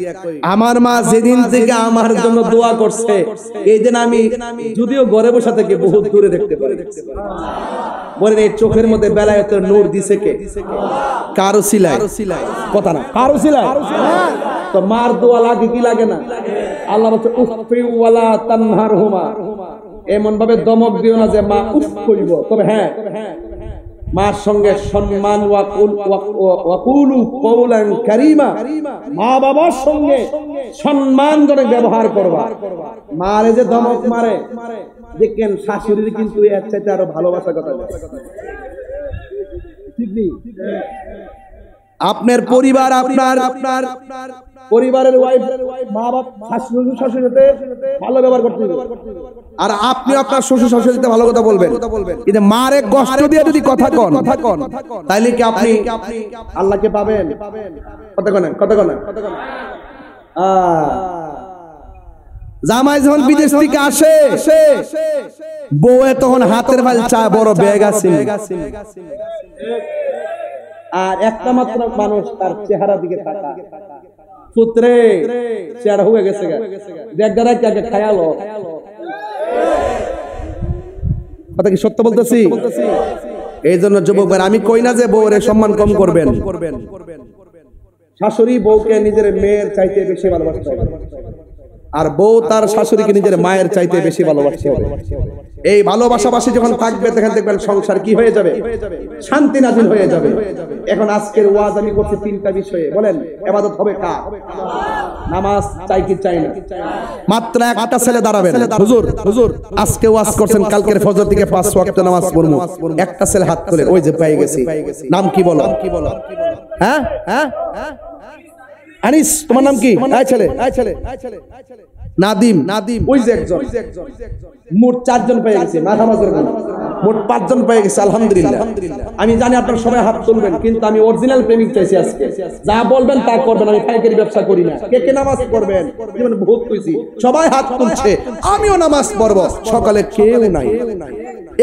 আমার মা যেদিন থেকে আমার জন্য দোয়া করছে এই দিন আমি যদিও ঘরে বসে থেকে বহুত দূরে দেখতে পারি। বলেন এই চোখের মধ্যে বেলায়েতের নূর দিছে কে? কারো সিলাই কথা না, কারো সিলাই। তো মার দোয়া লাগে কি লাগে না? আল্লাহ বলছে উফি ওয়ালা তানহারহুমা, এমন ভাবে দমক দিও না যে মা উফ কইব। তবে হ্যাঁ, মার সঙ্গে সম্মান ওয়াকুলু কওলান কারীমা, মা বাবার সঙ্গে সম্মানজনক ব্যবহার করবা। মারে যে দমক মারে দেখেন, শাশুড়ির কিন্তু এর চাইতে আরো ভালোবাসার কথা ঠিক নেই। আপনার পরিবার, আপনার পরিবারের ওয়াইফ, মা বাবা, শাশুড়ি শাশুড়ির সাথে ভালো ব্যবহার করতে হবে, আর আপনি আপনার শ্বশুর শাশুড়ির সাথে ভালো কথা বলবেন। কিন্তু মারে কষ্ট দিয়ে যদি কথা কন তাইলে কি আপনি আল্লাহকে পাবেন? কথা কন। জামাই যখন বিদেশ থেকে আসে, বউয়ে তখন হাতের ফাইল চা বড় ব্যাগ আছে, আর একটা মাত্র মানুষ তার চেহারা দিকে তাকা, পুত্রে চেহারা হয়ে গেছে, দেখদারা আগে খায়ালো। কথা কি সত্য বলতেছি? এই জন্য যুবক ভাই, আমি কই না যে বউরে সম্মান কম করবেন। শাশুড়ি বউকে নিজের মেয়ের চাইতে বেশি ভালোবাসতে হবে, আর বউ তার শাশুড়িকে নিজের মায়ের চাইতে বেশি ভালোবাসতে হবে। এই ভালোবাসাবাসী যখন থাকবে তখন দেখবেন সংসার কি হয়ে যাবে? শান্তি নাজিল হয়ে যাবে। এখন আজকের ওয়াজ আমি করছি 3টা বিষয়ে। বলেন ইবাদত হবে কার? নামাজ চাই কি চাই না? মাত্র একটা ছেলে দাঁড়াবেন, হুজুর আজকে ওয়াজ করছেন, কালকের ফজর থেকে 5 ওয়াক্ত নামাজ পড়বো। একটা ছেলে হাত তোলেন, ওই যে পেয়ে গেছি। নাম কি বলো? হ্যাঁ, আনিস তোমার নাম কি? ছেলে নাদিম ওই যে একজন মোট 4 জন পেয়ে গেছে মাথা মাঝের মোট 5 জন পেয়ে গেছে আলহামদুলিল্লাহ। আমি জানি আপনারা সবাই হাত তুলবেন, কিন্তু আমি অরিজিনাল প্রেমিক চাইছি আজকে। যা বলবেন তা করবেন, আমি পাইকারি ব্যবসা করি না। কে নামাজ পড়বেন? যেমন বহুত কইছি, সবাই হাত তুলছে, আমিও নামাজ পড়ব, সকালে কেউ নাই,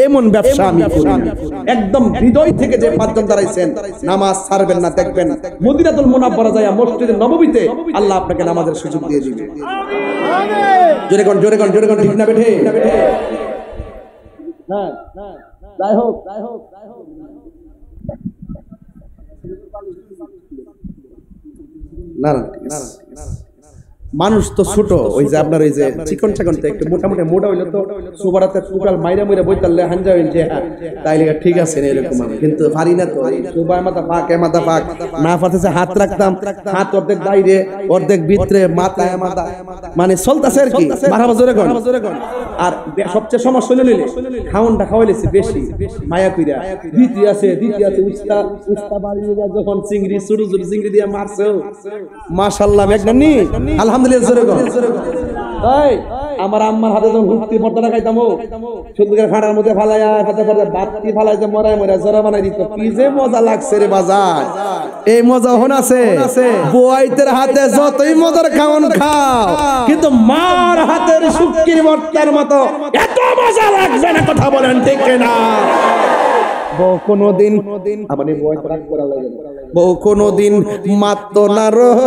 এমন ব্যবসা আমি করি না। একদম হৃদয় থেকে যে 5 জন দাঁড়াইছেন, নামাজ ছাড়বেন না, দেখবেন মদিনাতুল মুনাওয়ারা যায় মসজিদে নববীতে আল্লাহ আপনাকে নামাজের সুযোগ দিয়ে দিবে। জোরে কোন ঠিক না বেঠে? হ্যাঁ, যাই হোক না মানুষ তো ছোট, ওই যে আপনার ওই যে চিকন চাকন একটু মোটামুটি মোটা হইলে তো সুবারাতে টোটাল মাইরা বইতালে হাঞ্জা হইছে, তাইলে ঠিক আছে এরকম। কিন্তু পারি না তো, সুবাই মাথা ফাঁক না পারতেছে, হাত রাখতাম, হাত অর্ধেক বাইরে অর্ধেক ভিতরে, মাথায় মাথা মানে চলতেছে আর কি। মারা জোরে কোন। আর সবচেয়ে সমস্যা হইল নিলে খাওনটা খাওয়াইলেছে বেশি মায়া কইরা, দ্বিতীয় আছে উস্তা বাড়িয়ে যখন চিংড়ি ছোট চিংড়ি দিয়ে মারছে, মাশাআল্লাহ মেঘনানি আলহামদুলিল্লাহ জোরে কোন। তাই আমার আম্মার হাতে যখন হুক্তি পর্দাটা খাইতাম, সুন্দর খাড়ার মধ্যে ফালাইয়া বাতি ফালাইতে মরাই জোরা বানাই দিত, কি যে মজা লাগছে রে বাজার। এই মজা হন আছে বুয়াইতের হাতে যতই মজার খাওন খাও, কিন্তু মার হাতের শুটকির ভর্তার মতো এত মজা লাগবে না। কথা বলেন ঠিক না? বউ কোনদিন মাত্র না রহ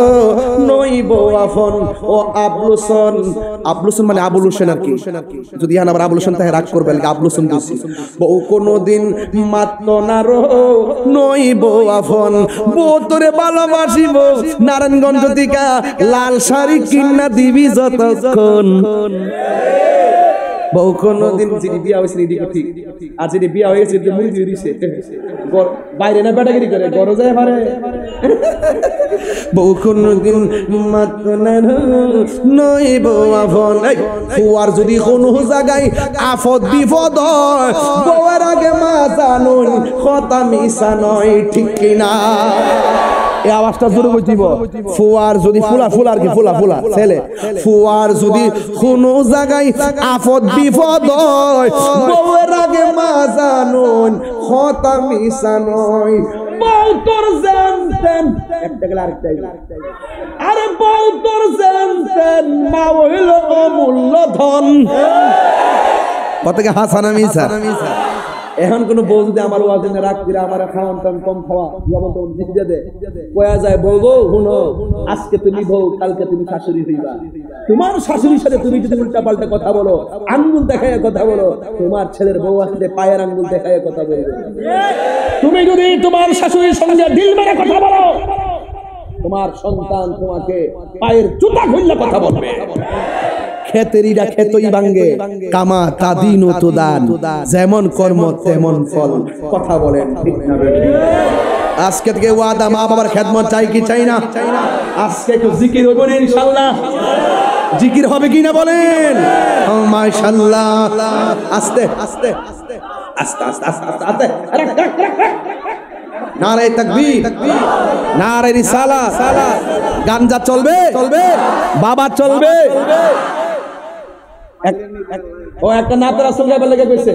নইব আফন ও আবলুসন মানে আবুল হোসেন আর কি, যদি আবার আবুল হোসেন তাহে রাগ করবে, আবলুসন দিছি। বউ কোনদিন মাত্র না রহ নইব আফন, বউ তোরে ভালোবাসিব নারায়ণগঞ্জ থেকে লাল শাড়ি কিনা দিবি যতক্ষণ। বউ কোনদিন যিনি বিয়া হয়েছে ঠিক, আর যিনি বিয়া হয়েছে মুরগি দিছে বাইরে না বেটাগিরি করে গরো যায় পারে। বউ কোনদিন মাত্র না নইব আফন, ফুয়ার যদি কোনো জায়গায় আফদ বিপদ হয়, বউয়ের আগে মা জানুন কথা মিশা নয়, ঠিক কিনা? এই আওয়াজটা জোরে বইতিব। ফুয়ার যদি ফুলা আর কি ফুলা ছেলে, ফুয়ার যদি কোনো জায়গায় আফদ বিপদ হয়, বউয়ের আগে মা জানুন কথা মিশা নয়। বউ তোর জানতেন একটা গেল আরেকটা, আরে বউ তোর জানতেন মা হইল অমূল্য ধন। কতকে হাসানা মিশা। এখন কোন বউ যদি আমার ওয়াজ এনে রাখ দিলে আমার খাওয়ান টান কম খাওয়া লবণ টবণ দিতে দে কয়া যায়, বউ গো শুনো, আজকে তুমি বউ, কালকে তুমি শাশুড়ি হইবা। তোমার শাশুড়ির সাথে তুমি যদি উল্টা পাল্টা কথা বলো, আঙ্গুল দেখায় কথা বলো, তোমার ছেলের বউ আসলে পায়ের আঙ্গুল দেখায় কথা বলবে। তুমি যদি তোমার শাশুড়ির সঙ্গে দিল মেরে কথা বলো, তোমার সন্তান তোমাকে পায়ের জুতা খুললে কথা বলবে। খেতেরিরা খেতই ভাঙ্গে, কামা তাদিন ও তুদান, যেমন কর্ম তেমন ফল। কথা বলেন ঠিক না? আজকে থেকে ওয়াদা, মা বাবার খেদমত চাই কি চাই না? আজকে একটু জিকির হবে না ইনশাআল্লাহ? জিকির হবে কি না বলেন? মাশাআল্লাহ। আস্তে আস্তে আস্তে আস্তে আস্তে আস্তে নারে তাকবীর, নারে রিসালাত। গাঞ্জা চলবে, বাবা চলবে। ও একটা নাত রাসূল গায়বা লেগে কইছে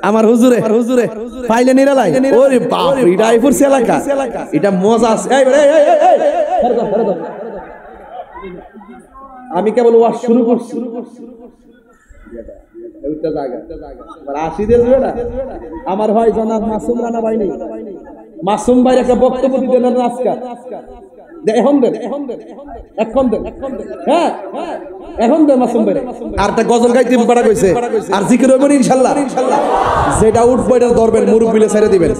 আমার হুজুরে পাইলে নিরালাই। ওরে বাপ, এটা আইপুর এলাকা, এটা মজা আছে। আমি কেবল ওয়াজ শুরু করছি, আমার ভাই জনাব মাসুম রানা ভাই নেই, মাসুম ভাই একটা বক্তব্য দিতে না আজকে। এখন দেন হ্যাঁ, এখন দেন মাসুম ভাই। আর একটা গজল গাইতে পারা কইছে, আর জিকির হইব ইনশাআল্লাহ। যেটা উঠবো এটা ধরবেন, মুরব্বিলে ছেড়ে দিবেন।